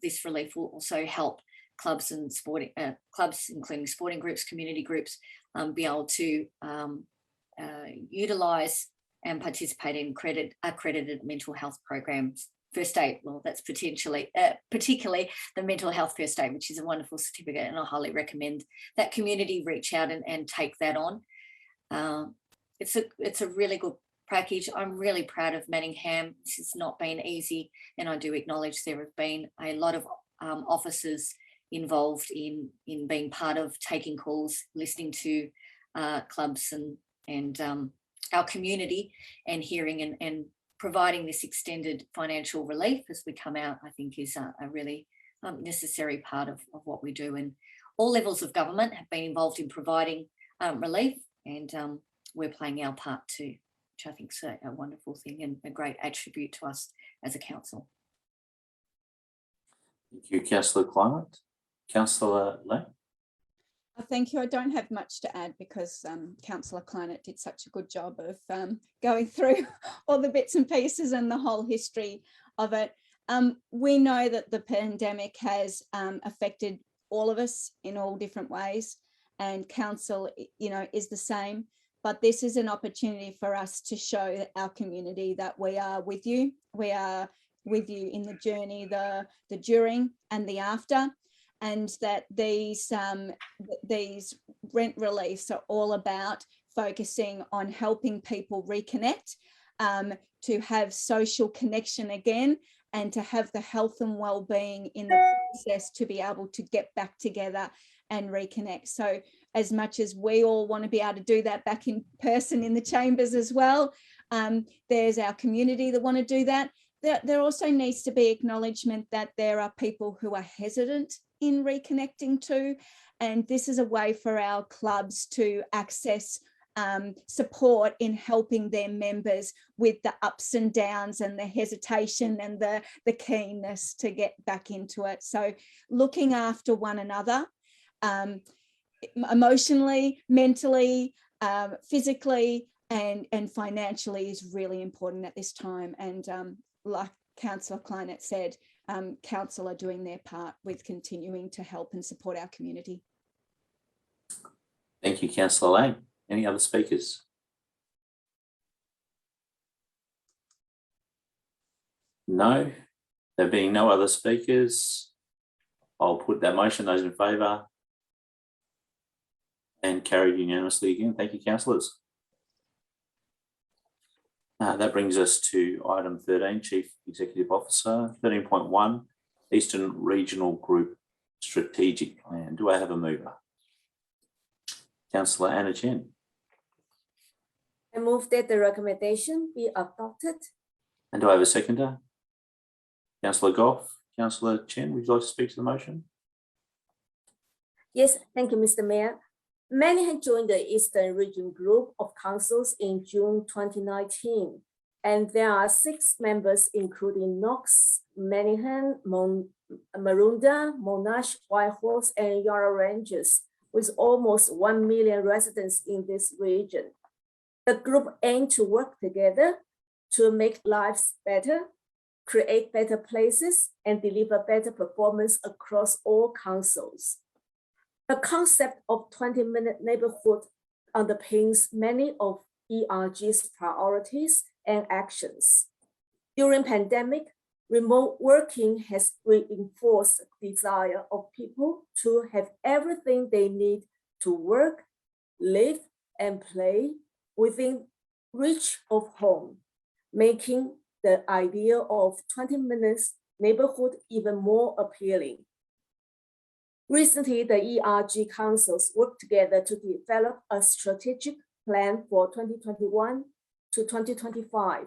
this relief will also help clubs and sporting clubs, including sporting groups, community groups, be able to utilise and participate in accredited mental health programs. First aid, well, that's particularly the mental health first aid, which is a wonderful certificate, and I highly recommend that community reach out and take that on. It's a really good package. I'm really proud of Manningham. This has not been easy, and I do acknowledge there have been a lot of officers involved in being part of taking calls, listening to clubs and our community, and hearing and providing this extended financial relief as we come out. I think is a really necessary part of what we do, and all levels of government have been involved in providing relief, and we're playing our part too, which I think is a wonderful thing and a great attribute to us as a council. Thank you, Councillor Climate. Councillor Lang. Thank you. I don't have much to add because Councillor Climate did such a good job of going through all the bits and pieces and the whole history of it. We know that the pandemic has affected all of us in all different ways, and council, is the same. But this is an opportunity for us to show our community that we are with you. We are with you in the journey, the during and the after. And that these rent reliefs are all about focusing on helping people reconnect, to have social connection again, and to have the health and well-being in the process to be able to get back together and reconnect. So as much as we all want to be able to do that back in person in the chambers as well, there's our community that want to do that. There also needs to be acknowledgement that there are people who are hesitant in reconnecting too, and this is a way for our clubs to access support in helping their members with the ups and downs and the hesitation and the keenness to get back into it. So looking after one another, emotionally, mentally, physically and financially is really important at this time. And like Councillor Kleinert said, council are doing their part with continuing to help and support our community. Thank you, Councillor Lang. Any other speakers? No. There being no other speakers, I'll put that motion. Those in favour? And carried unanimously again. Thank you, councillors. That brings us to item 13, Chief Executive Officer. 13.1, Eastern Regional Group Strategic Plan. Do I have a mover? Councillor Anna Chen. I move that the recommendation be adopted. And do I have a seconder? Councillor Goff. Councillor Chen, would you like to speak to the motion? Yes, thank you, Mr. Mayor. Manningham joined the Eastern Region Group of Councils in June 2019, and there are 6 members, including Knox, Manningham, Maroondah, Monash, Whitehorse, and Yarra Ranges, with almost 1 million residents in this region. The group aims to work together to make lives better, create better places, and deliver better performance across all councils. The concept of 20-minute neighborhood underpins many of ERG's priorities and actions. During pandemic, remote working has reinforced the desire of people to have everything they need to work, live, and play within reach of home, making the idea of 20 minutes neighborhood even more appealing. Recently, the ERG councils worked together to develop a strategic plan for 2021 to 2025.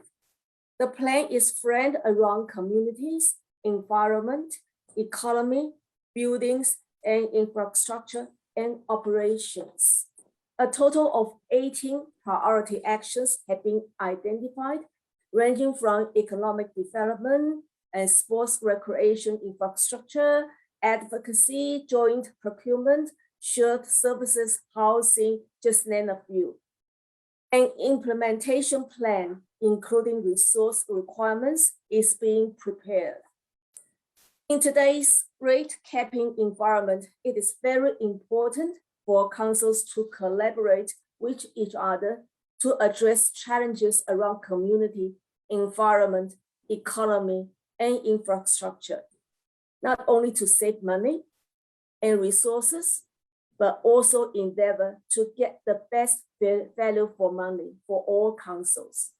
The plan is framed around communities, environment, economy, buildings, and infrastructure and operations. A total of 18 priority actions have been identified, ranging from economic development and sports recreation infrastructure, advocacy, joint procurement, shared services, housing, just to name a few. An implementation plan, including resource requirements, is being prepared. In today's rate capping environment, it is very important for councils to collaborate with each other to address challenges around community, environment, economy, and infrastructure, not only to save money and resources, but also endeavor to get the best value for money for all councils.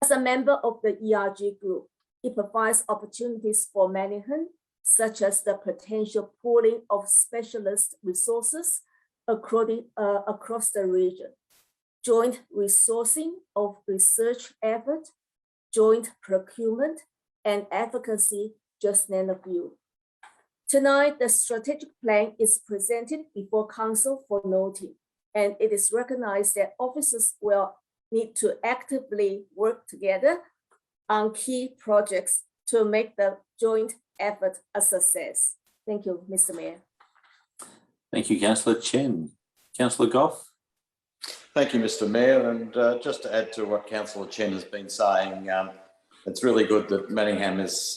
As a member of the ERG group, it provides opportunities for Manningham, such as the potential pooling of specialist resources across the region, joint resourcing of research effort, joint procurement, and advocacy, just name a few. Tonight, the strategic plan is presented before council for noting, and it is recognized that officers will need to actively work together on key projects to make the joint effort a success. Thank you, Mr. Mayor. Thank you, Councillor Chen. Councillor Goff. Thank you, Mr. Mayor. And just to add to what Councillor Chen has been saying, it's really good that Manningham is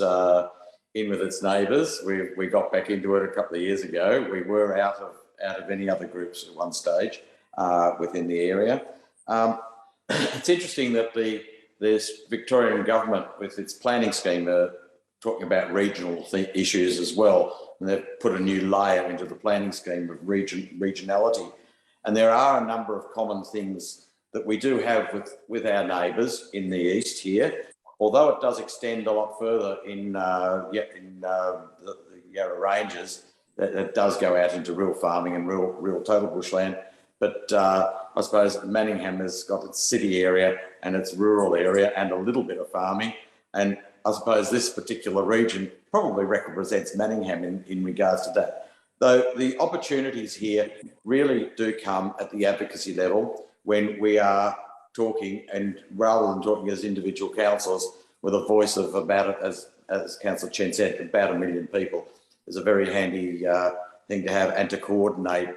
in with its neighbours. We got back into it a couple of years ago. We were out of any other groups at one stage within the area. It's interesting that this Victorian government, with its planning scheme, are talking about regional issues as well. And they've put a new layer into the planning scheme of regionality. And there are a number of common things that we do have with our neighbours in the east here, although it does extend a lot further in the Yarra Ranges. That does go out into real farming and real total bushland. But I suppose Manningham has got its city area and its rural area and a little bit of farming. And I suppose this particular region probably represents Manningham in regards to that. Though the opportunities here really do come at the advocacy level when we are talking, and rather than talking as individual councillors with a voice of about, as Councillor Chen said, about 1 million people, is a very handy thing to have, and to coordinate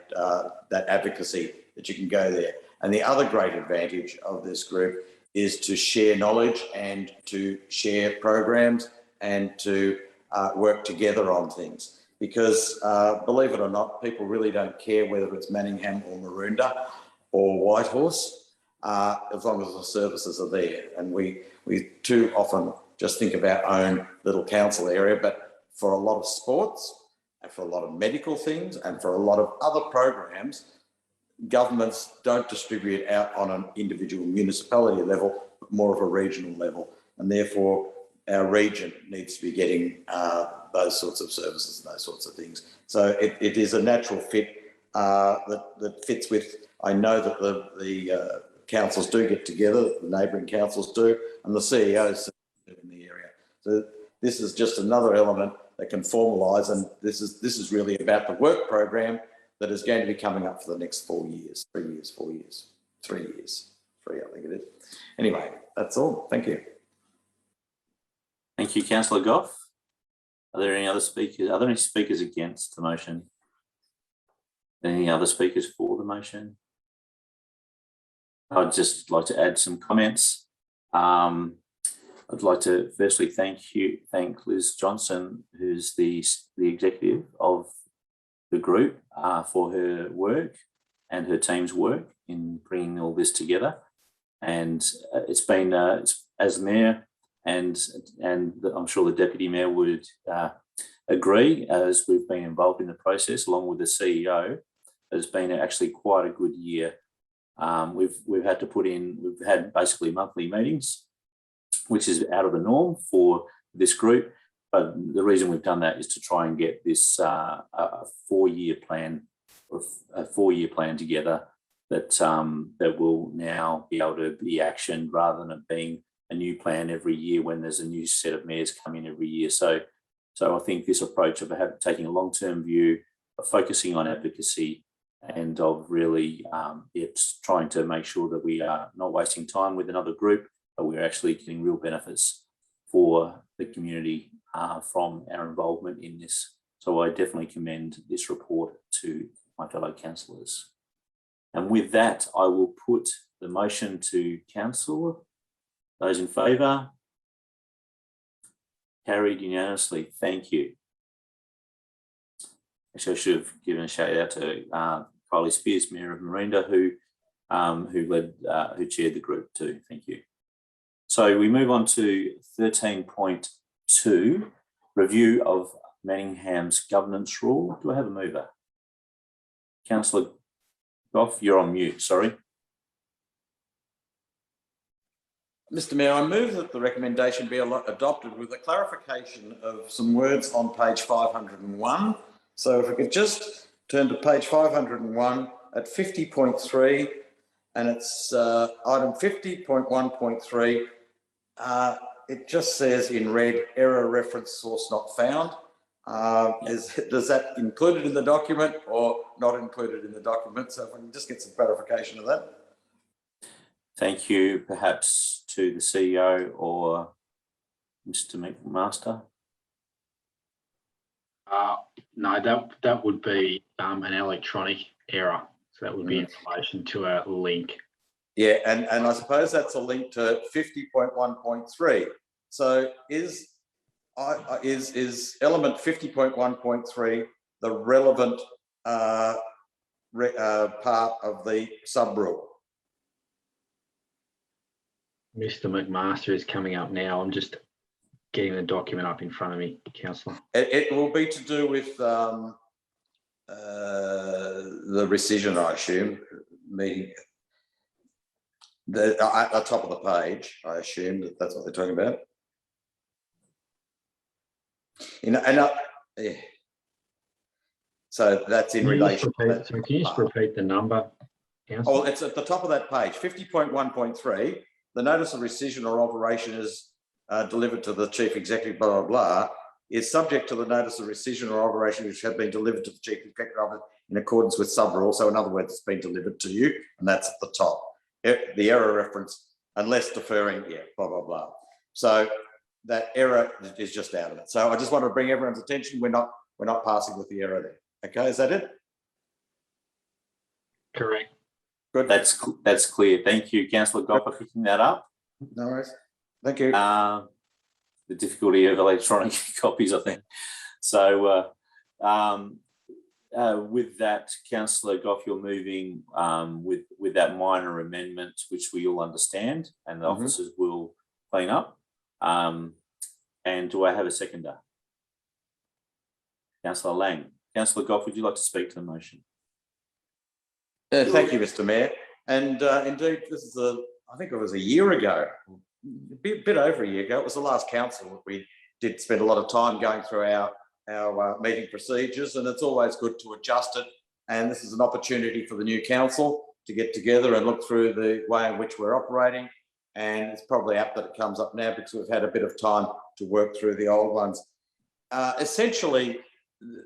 that advocacy, that you can go there. And the other great advantage of this group is to share knowledge and to share programs and to work together on things. Because believe it or not, people really don't care whether it's Manningham or Maroondah or Whitehorse, as long as the services are there. And we too often just think of our own little council area, but for a lot of sports and for a lot of medical things and for a lot of other programs, governments don't distribute out on an individual municipality level, but more of a regional level. And therefore, our region needs to be getting those sorts of services and those sorts of things. So it is a natural fit that fits with, I know that the councils do get together, the neighbouring councils do, and the CEOs in the area. So this is just another element that can formalise, and this is really about the work program that is going to be coming up for the next 4 years, 3 years, 4 years, 3 years, 3 I think it is. Anyway, that's all. Thank you. Thank you, Councillor Goff. Are there any other speakers? Are there any speakers against the motion? Any other speakers for the motion? I'd just like to add some comments. I'd like to firstly thank Liz Johnson, who's the executive of the group, for her work and her team's work in bringing all this together. And it's been, as mayor, and I'm sure the deputy mayor would agree, as we've been involved in the process along with the CEO, it's been actually quite a good year. We've had basically monthly meetings, which is out of the norm for this group. But the reason we've done that is to try and get this a four-year plan together that will now be able to be actioned rather than it being a new plan every year when there's a new set of mayors come in every year. So I think this approach of taking a long-term view, of focusing on advocacy, and of really it's trying to make sure that we are not wasting time with another group, but we're actually getting real benefits for the community from our involvement in this. So I definitely commend this report to my fellow councillors. And with that, I will put the motion to council. Those in favour? Carried unanimously. Thank you. Actually, I should have given a shout out to Kylie Spears, Mayor of Maroondah, who chaired the group too. Thank you. So we move on to 13.2, review of Manningham's governance rule. Do I have a mover? Councillor Goff, you're on mute, sorry. Mr. Mayor, I move that the recommendation be adopted with a clarification of some words on page 501. So if we could just turn to page 501 at 50.3, and it's item 50.1.3. It just says in red, error reference source not found. Does that included in the document or not included in the document? So if we can just get some clarification of that. Thank you. Perhaps to the CEO or Mr. McMaster. No, that would be an electronic error. So that would be in relation to a link. Yeah, and I suppose that's a link to 50.1.3. So is element 50.1.3 the relevant part of the sub rule? Mr. McMaster is coming up now. I'm just getting the document up in front of me, Councillor. It will be to do with the rescission, I assume, meeting. At the top of the page, I assume that's what they're talking about. Yeah. So that's in relation. So can you just repeat the number, Councillor? Oh, it's at the top of that page, 50.1.3. The notice of rescission or alteration is delivered to the chief executive, blah, blah, blah, is subject to the notice of rescission or alteration which have been delivered to the chief executive officer in accordance with sub rule. So in other words, it's been delivered to you, and that's at the top. The error reference, unless deferring, yeah, blah, blah, blah. So that error is just out of it. So I just want to bring everyone's attention. We're not passing with the error there. Okay, is that it? Correct. Good. That's clear. Thank you, Councillor Goff, for picking that up. No worries. Thank you. The difficulty of electronic copies, I think. So with that, Councillor Goff, you're moving with that minor amendment, which we all understand, and the officers will clean up. And do I have a seconder? Councillor Lang. Councillor Goff, would you like to speak to the motion? Thank you, Mr. Mayor. And indeed, this is I think it was a year ago, a bit over a year ago. It was the last council that we did spend a lot of time going through our meeting procedures, and it's always good to adjust it. And this is an opportunity for the new council to get together and look through the way in which we're operating. And it's probably apt that it comes up now because we've had a bit of time to work through the old ones. Essentially,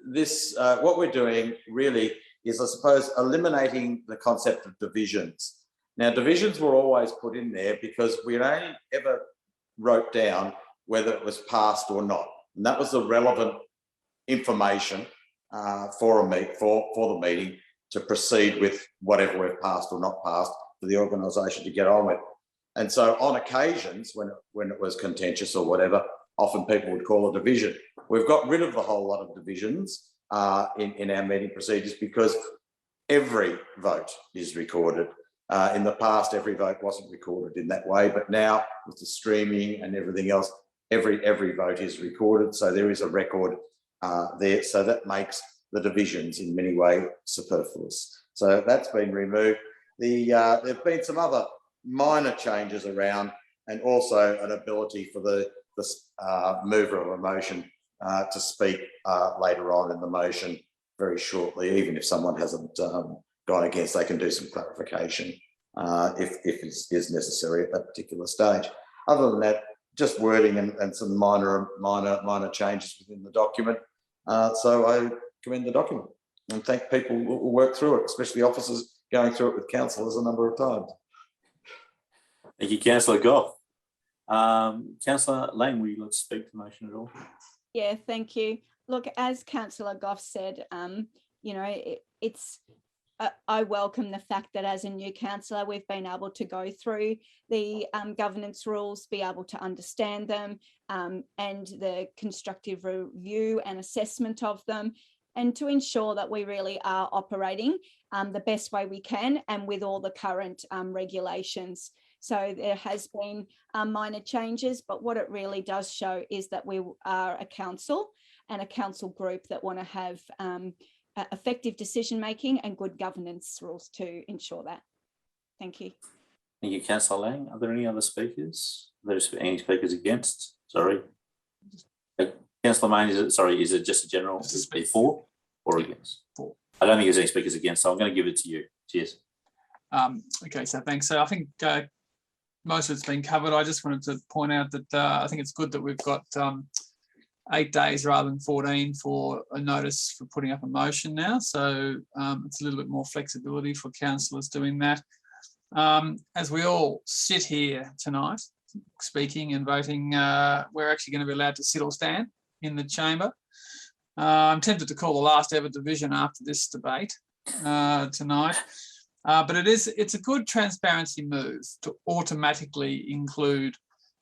this what we're doing really is, I suppose, eliminating the concept of divisions. Now, divisions were always put in there because we only ever wrote down whether it was passed or not. And that was the relevant information for the meeting. to proceed with whatever we've passed or not passed for the organisation to get on with. And so on occasions when it was contentious or whatever, often people would call a division. We've got rid of the whole lot of divisions in our meeting procedures because every vote is recorded. In the past, every vote wasn't recorded in that way, but now with the streaming and everything else, every vote is recorded. So there is a record there. So that makes the divisions in many ways superfluous. So that's been removed. There have been some other minor changes around, and also an ability for the mover of a motion to speak later on in the motion very shortly, even if someone hasn't gone against, they can do some clarification if it is necessary at that particular stage. Other than that, just wording and some minor changes within the document. So I commend the document and thank people who will work through it, especially officers going through it with councillors a number of times. Thank you, Councillor Goff. Councillor Lane, will you like to speak to the motion at all? Yeah, thank you. Look, as Councillor Goff said, I welcome the fact that as a new councillor, we've been able to go through the governance rules, be able to understand them, and the constructive review and assessment of them, and to ensure that we really are operating the best way we can and with all the current regulations. So there has been minor changes, but what it really does show is that we are a council and a council group that want to have effective decision making and good governance rules to ensure that. Thank you. Thank you, Councillor Lang. Are there any other speakers? Are there any speakers against? Sorry. Councillor Main, is it just a general speak for or against? For. I don't think there's any speakers against, so I'm going to give it to you. Cheers. Okay, so thanks. So I think most of it's been covered. I just wanted to point out that I think it's good that we've got 8 days rather than 14 for a notice for putting up a motion now. So it's a little bit more flexibility for councillors doing that. As we all sit here tonight, speaking and voting, we're actually going to be allowed to sit or stand in the chamber. I'm tempted to call the last ever division after this debate tonight. But it's a good transparency move to automatically include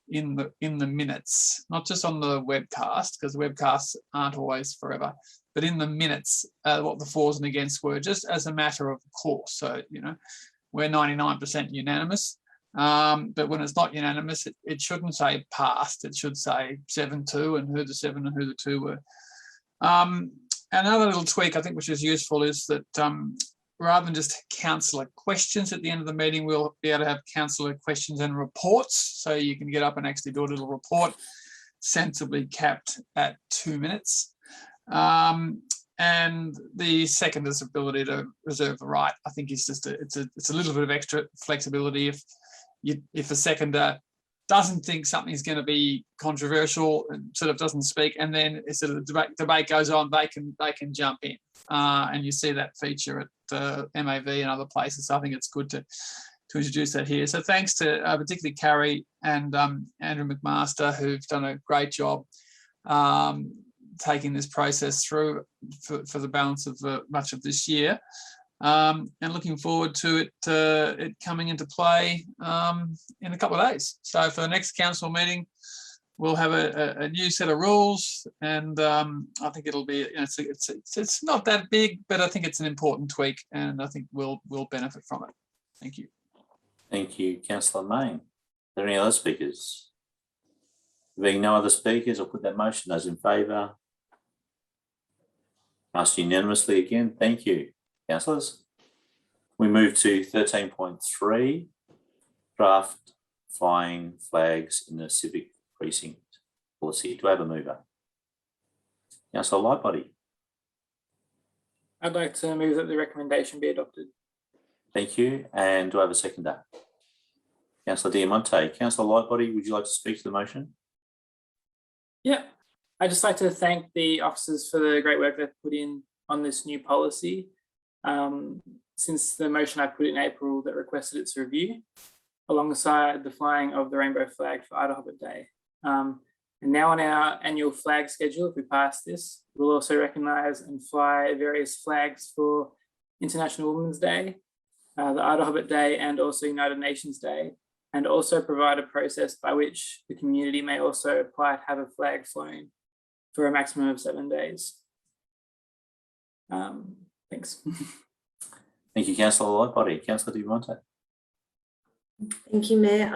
in the minutes, not just on the webcast, because webcasts aren't always forever, but in the minutes what the fors and against were, just as a matter of course. So, we're 99% unanimous, but when it's not unanimous, it shouldn't say passed. It should say 7-2 and who the 7 and who the 2 were. Another little tweak I think which is useful is that rather than just councillor questions at the end of the meeting, we'll be able to have councillor questions and reports. So you can get up and actually do a little report, sensibly capped at 2 minutes. And the second is ability to reserve the right. I think it's just it's a little bit of extra flexibility. If a seconder doesn't think something's going to be controversial and sort of doesn't speak, and then it's sort of debate goes on, they can jump in, and you see that feature at MAV and other places. So I think it's good to introduce that here. So thanks to particularly Carrie and Andrew McMaster, who've done a great job taking this process through for the balance of much of this year. And looking forward to it coming into play in a couple of days. So for the next council meeting, we'll have a new set of rules, and I think it'll be it's not that big, but I think it's an important tweak, and I think we'll benefit from it. Thank you. Thank you, Councillor Main. Are there any other speakers? Being no other speakers, I'll put that motion. Those in favour? Passed unanimously again. Thank you, councillors. We move to 13.3, draft flying flags in the civic precinct policy. Do I have a mover? Councillor Lightbody. I'd like to move that the recommendation be adopted. Thank you. And do I have a seconder? Councillor Diamante. Councillor Lightbody, would you like to speak to the motion? Yeah, I'd just like to thank the officers for the great work they've put in on this new policy. Since the motion I put in April that requested its review, alongside the flying of the rainbow flag for Idle Hobbit Day. And now on our annual flag schedule, if we pass this, we'll also recognise and fly various flags for International Women's Day, the Idle Hobbit Day, and also United Nations Day, and also provide a process by which the community may also apply to have a flag flown for a maximum of 7 days. Thanks. Thank you, Councillor Lightbody. Councillor Diamante. Thank you, Mayor.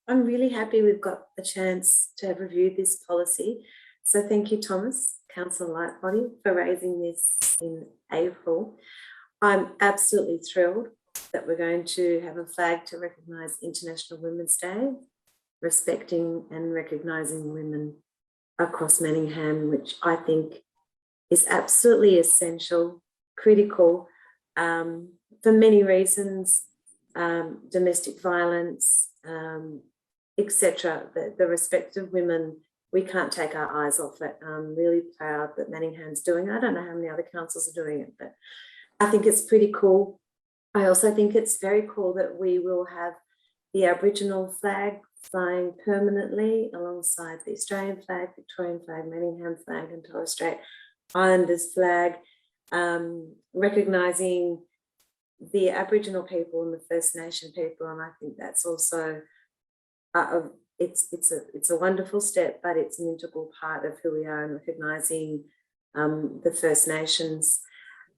I'm really happy we've got the chance to have reviewed this policy. So thank you, Thomas, Councillor Lightbody, for raising this in April. I'm absolutely thrilled that we're going to have a flag to recognise International Women's Day, respecting and recognising women across Manningham, which I think is absolutely essential, critical, for many reasons, domestic violence, etc. The respect of women, we can't take our eyes off it. I'm really proud that Manningham's doing it. I don't know how many other councils are doing it, but I think it's pretty cool. I also think it's very cool that we will have the Aboriginal flag flying permanently alongside the Australian flag, Victorian flag, Manningham flag, and Torres Strait Islanders flag, recognising the Aboriginal people and the First Nation people, and I think that's also it's a wonderful step, but it's an integral part of who we are in recognising the First Nations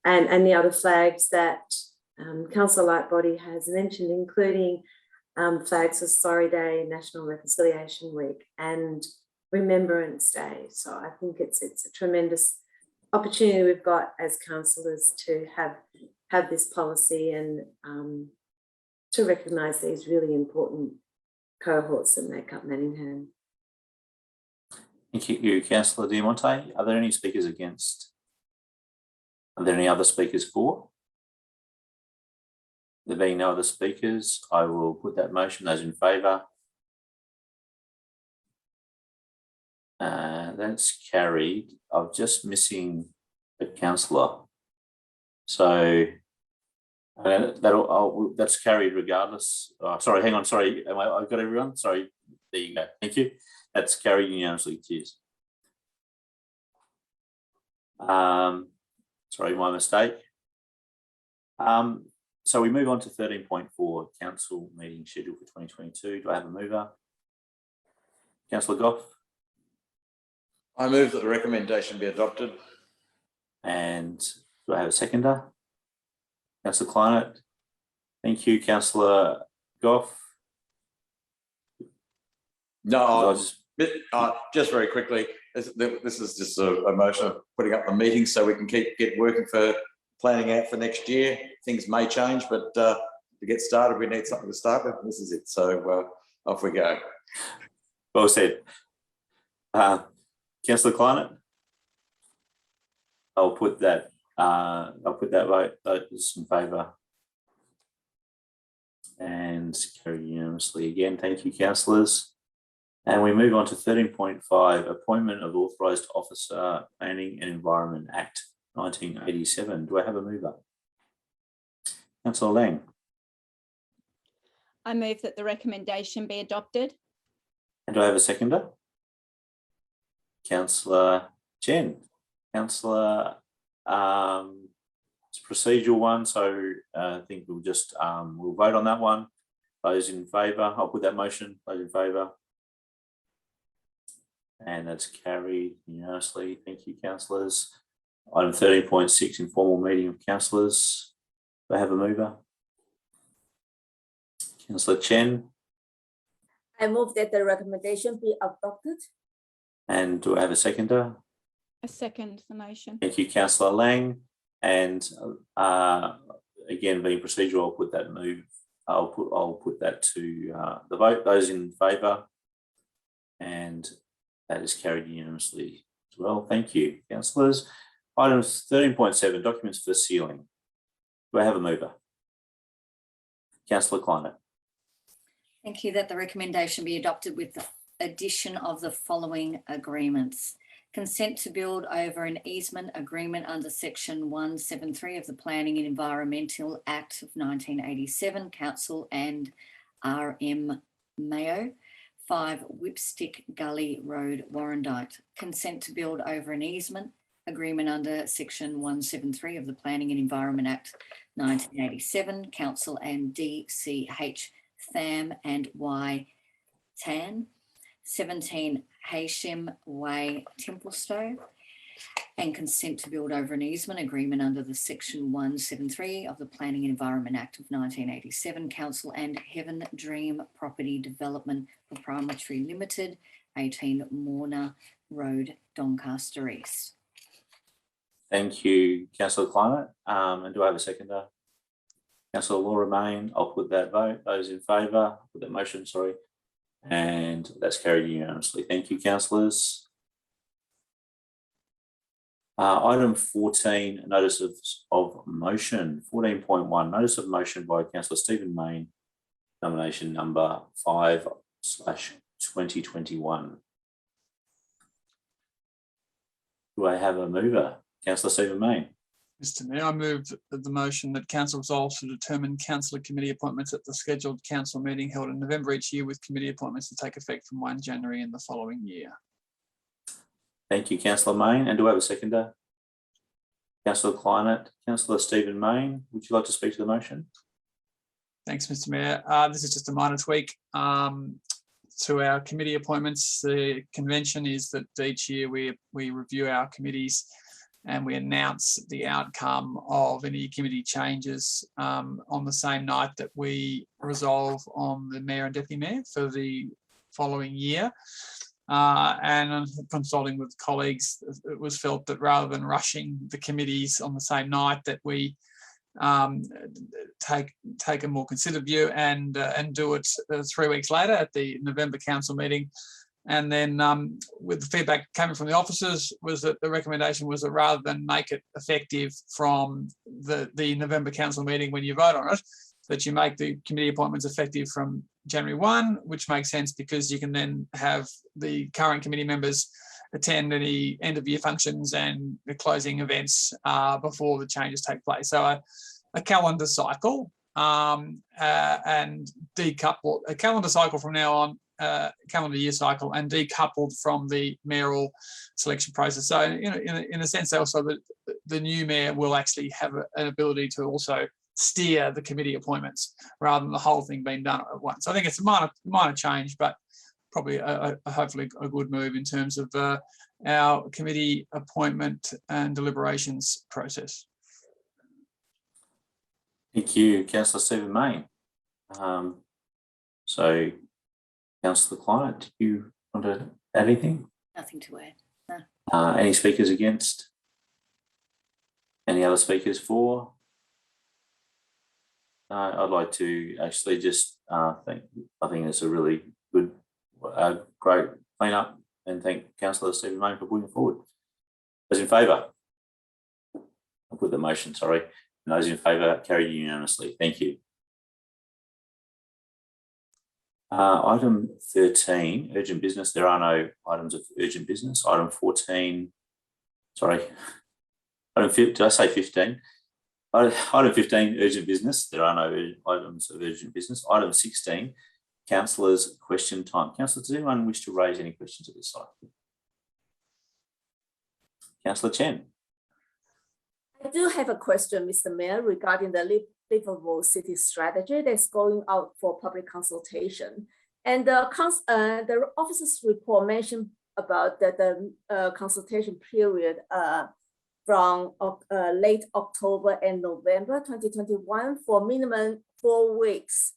and the other flags that Councillor Lightbody has mentioned, including flags for Sorry Day, National Reconciliation Week, and Remembrance Day. So I think it's a tremendous opportunity we've got as councillors to have this policy and to recognise these really important cohorts that make up Manningham. Thank you, Councillor Diamante. Are there any speakers against? Are there any other speakers for? There being no other speakers, I will put that motion. Those in favour? That's carried. I'm just missing a councillor. So that's carried regardless. Oh, sorry, hang on. Sorry, I've got everyone. Sorry, there you go. Thank you. That's carried unanimously. Cheers. Sorry, my mistake. So we move on to 13.4, council meeting schedule for 2022. Do I have a mover? Councillor Goff. I move that the recommendation be adopted. And do I have a seconder? Councillor Kleinert. Thank you, Councillor Goff. No, just very quickly, this is just a motion of putting up the meeting so we can get working for planning out for next year. Things may change, but to get started, we need something to start with. This is it. So off we go. Well said. Councillor Kleinert. I'll put that vote. Those in favour. And carry unanimously again. Thank you, councillors. And we move on to 13.5, appointment of Authorised Officer, Planning and Environment Act 1987. Do I have a mover? Councillor Lang. I move that the recommendation be adopted. And do I have a seconder? Councillor Chen. Councillor, it's a procedural one, so I think we'll just we'll vote on that one. Those in favour, I'll put that motion. Those in favour. And that's carried unanimously. Thank you, councillors. Item 13.6, informal meeting of councillors. Do I have a mover? Councillor Chen. I move that the recommendation be adopted. And do I have a seconder? I second the motion. Thank you, Councillor Lang. And again, being procedural, I'll put that move. I'll put that to the vote. Those in favour, and that is carried unanimously as well. Thank you, councillors. Item 13.7, documents for sealing. Do I have a mover? Councillor Kleinert. Thank you that the recommendation be adopted with the addition of the following agreements. Consent to build over an easement agreement under section 173 of the Planning and Environmental Act of 1987, Council and RM Mayo, 5 Whipstick Gully Road, Warrandyte. Consent to build over an easement agreement under section 173 of the Planning and Environment Act 1987, Council and DCH Tham and Y Tan, 17 Haysham Way, Templestowe, and consent to build over an easement agreement under the section 173 of the Planning and Environment Act of 1987, Council and Heaven Dream Property Development Proprietary Limited, 18 Morna Road, Doncaster East. Thank you, Councillor Climate. And do I have a seconder? Councillor Laura Main, I'll put that vote. Those in favour, put that motion, sorry. And that's carried unanimously. Thank you, councillors. Item 14, notice of motion. 14.1, notice of motion by Councillor Stephen Main, nomination number 5/2021. Do I have a mover? Councillor Stephen Main. Mr. Mayor, I move the motion that council resolves to determine councillor committee appointments at the scheduled council meeting held in November each year, with committee appointments to take effect from 1 January in the following year. Thank you, Councillor Main. And do I have a seconder? Councillor Climate. Councillor Stephen Main, would you like to speak to the motion? Thanks, Mr. Mayor. This is just a minor tweak to our committee appointments. The convention is that each year we review our committees and we announce the outcome of any committee changes on the same night that we resolve on the mayor and deputy mayor for the following year. And consulting with colleagues, it was felt that rather than rushing the committees on the same night, that we take a more considered view and do it 3 weeks later at the November council meeting. And then with the feedback coming from the officers was that the recommendation was that rather than make it effective from the November council meeting when you vote on it, that you make the committee appointments effective from January 1, which makes sense because you can then have the current committee members attend any end of year functions and the closing events before the changes take place. So a calendar cycle and decouple, a calendar cycle from now on, calendar year cycle, and decoupled from the mayoral selection process. So in a sense also the new mayor will actually have an ability to also steer the committee appointments rather than the whole thing being done at once. So I think it's a minor change, but probably hopefully a good move in terms of our committee appointment and deliberations process. Thank you, Councillor Stephen Main. So, Councillor Climate, do you want to add anything? Nothing to add, no. Any speakers against? Any other speakers for? I'd like to actually just I think it's a really good, great clean-up, and thank Councillor Stephen Main for putting it forward. Those in favour? I'll put the motion, sorry. And those in favour, carried unanimously. Thank you. Item 13, urgent business. There are no items of urgent business. Item 14, sorry. Did I say 15? Item 15, urgent business. There are no items of urgent business. Item 16, councillors' question time. Councillors, does anyone wish to raise any questions at this time? Councillor Chen. I do have a question, Mr. Mayor, regarding the Livable City strategy that's going out for public consultation. And the officer's report mentioned about the consultation period from late October and November 2021 for minimum 4 weeks.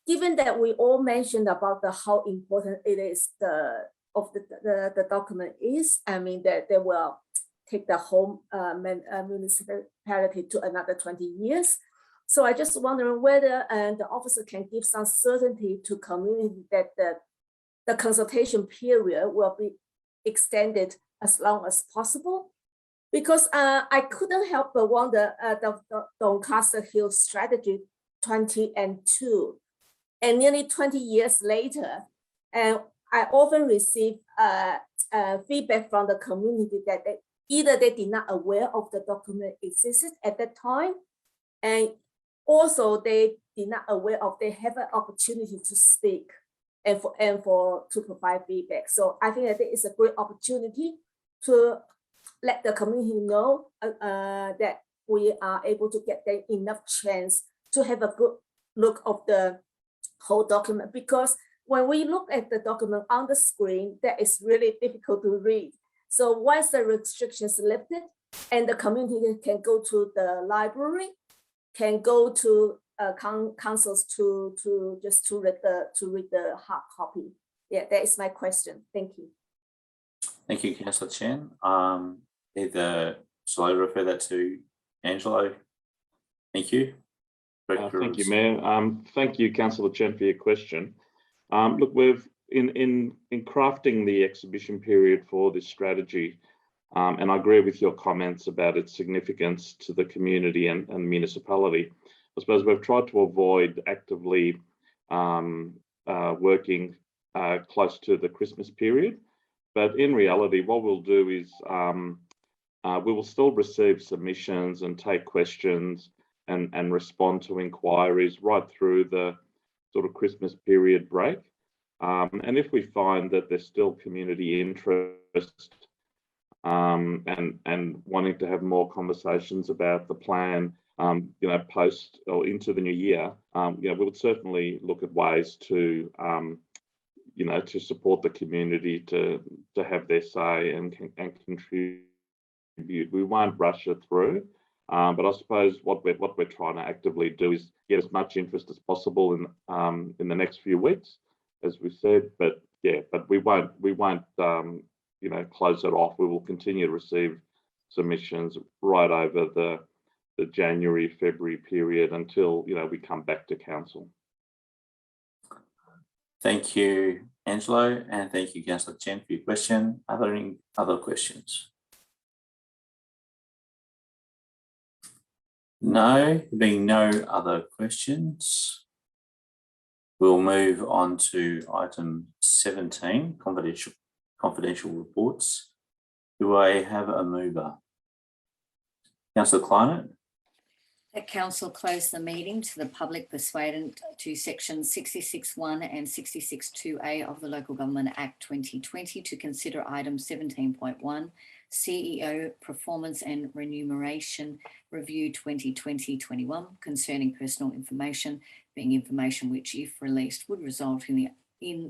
Given that we all mentioned about how important it is the document is, I mean that they will take the whole municipality to another 20 years. So I just wondering whether the officer can give some certainty to community that the consultation period will be extended as long as possible. Because I couldn't help but wonder the Doncaster Hill strategy 2002, and nearly 20 years later, and I often receive feedback from the community that either they did not aware of the document existed at that time, and also they did not aware of they have an opportunity to speak and to provide feedback. So I think that it is a great opportunity to let the community know that we are able to get them enough chance to have a good look of the whole document, because when we look at the document on the screen, that is really difficult to read. So once the restrictions lifted and the community can go to the library, can go to councils to read the hard copy. Yeah, that is my question. Thank you. Thank you, Councillor Chen. Shall I refer that to Angelo? Thank you. Thank you, Mayor. Thank you, Councillor Chen, for your question. Look, we've in crafting the exhibition period for this strategy, and I agree with your comments about its significance to the community and municipality. I suppose we've tried to avoid actively working close to the Christmas period, but in reality, what we'll do is we will still receive submissions and take questions and respond to inquiries right through the sort of Christmas period break. And if we find that there's still community interest and wanting to have more conversations about the plan, post or into the new year, we would certainly look at ways to, to support the community to have their say and contribute. We won't rush it through, but I suppose what we're trying to actively do is get as much interest as possible in the next few weeks, as we said. But we won't close it off. We will continue to receive submissions right over the January, February period until we come back to council. Thank you, Angelo, and thank you, Councillor Chen, for your question. Are there any other questions? No, being no other questions, we'll move on to item 17, confidential reports. Do I have a mover? Councillor Kleinert. That council close the meeting to the public pursuant to sections 66(1) and 66(2)(a) of the Local Government Act 2020 to consider item 17.1, CEO Performance and Remuneration Review 2020-21 concerning personal information, being information which, if released, would result in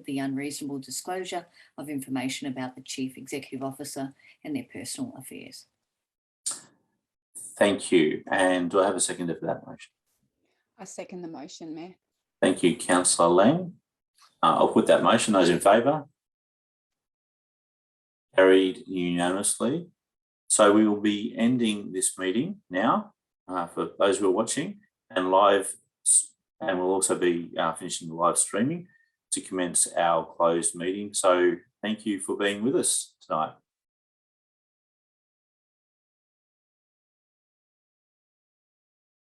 the unreasonable disclosure of information about the Chief Executive Officer and their personal affairs. Thank you. And do I have a seconder for that motion? I second the motion, Mayor. Thank you, Councillor Lang. I'll put that motion. Those in favour? Carried unanimously. So we will be ending this meeting now for those who are watching and live, and we'll also be finishing the live streaming to commence our closed meeting. So thank you for being with us tonight.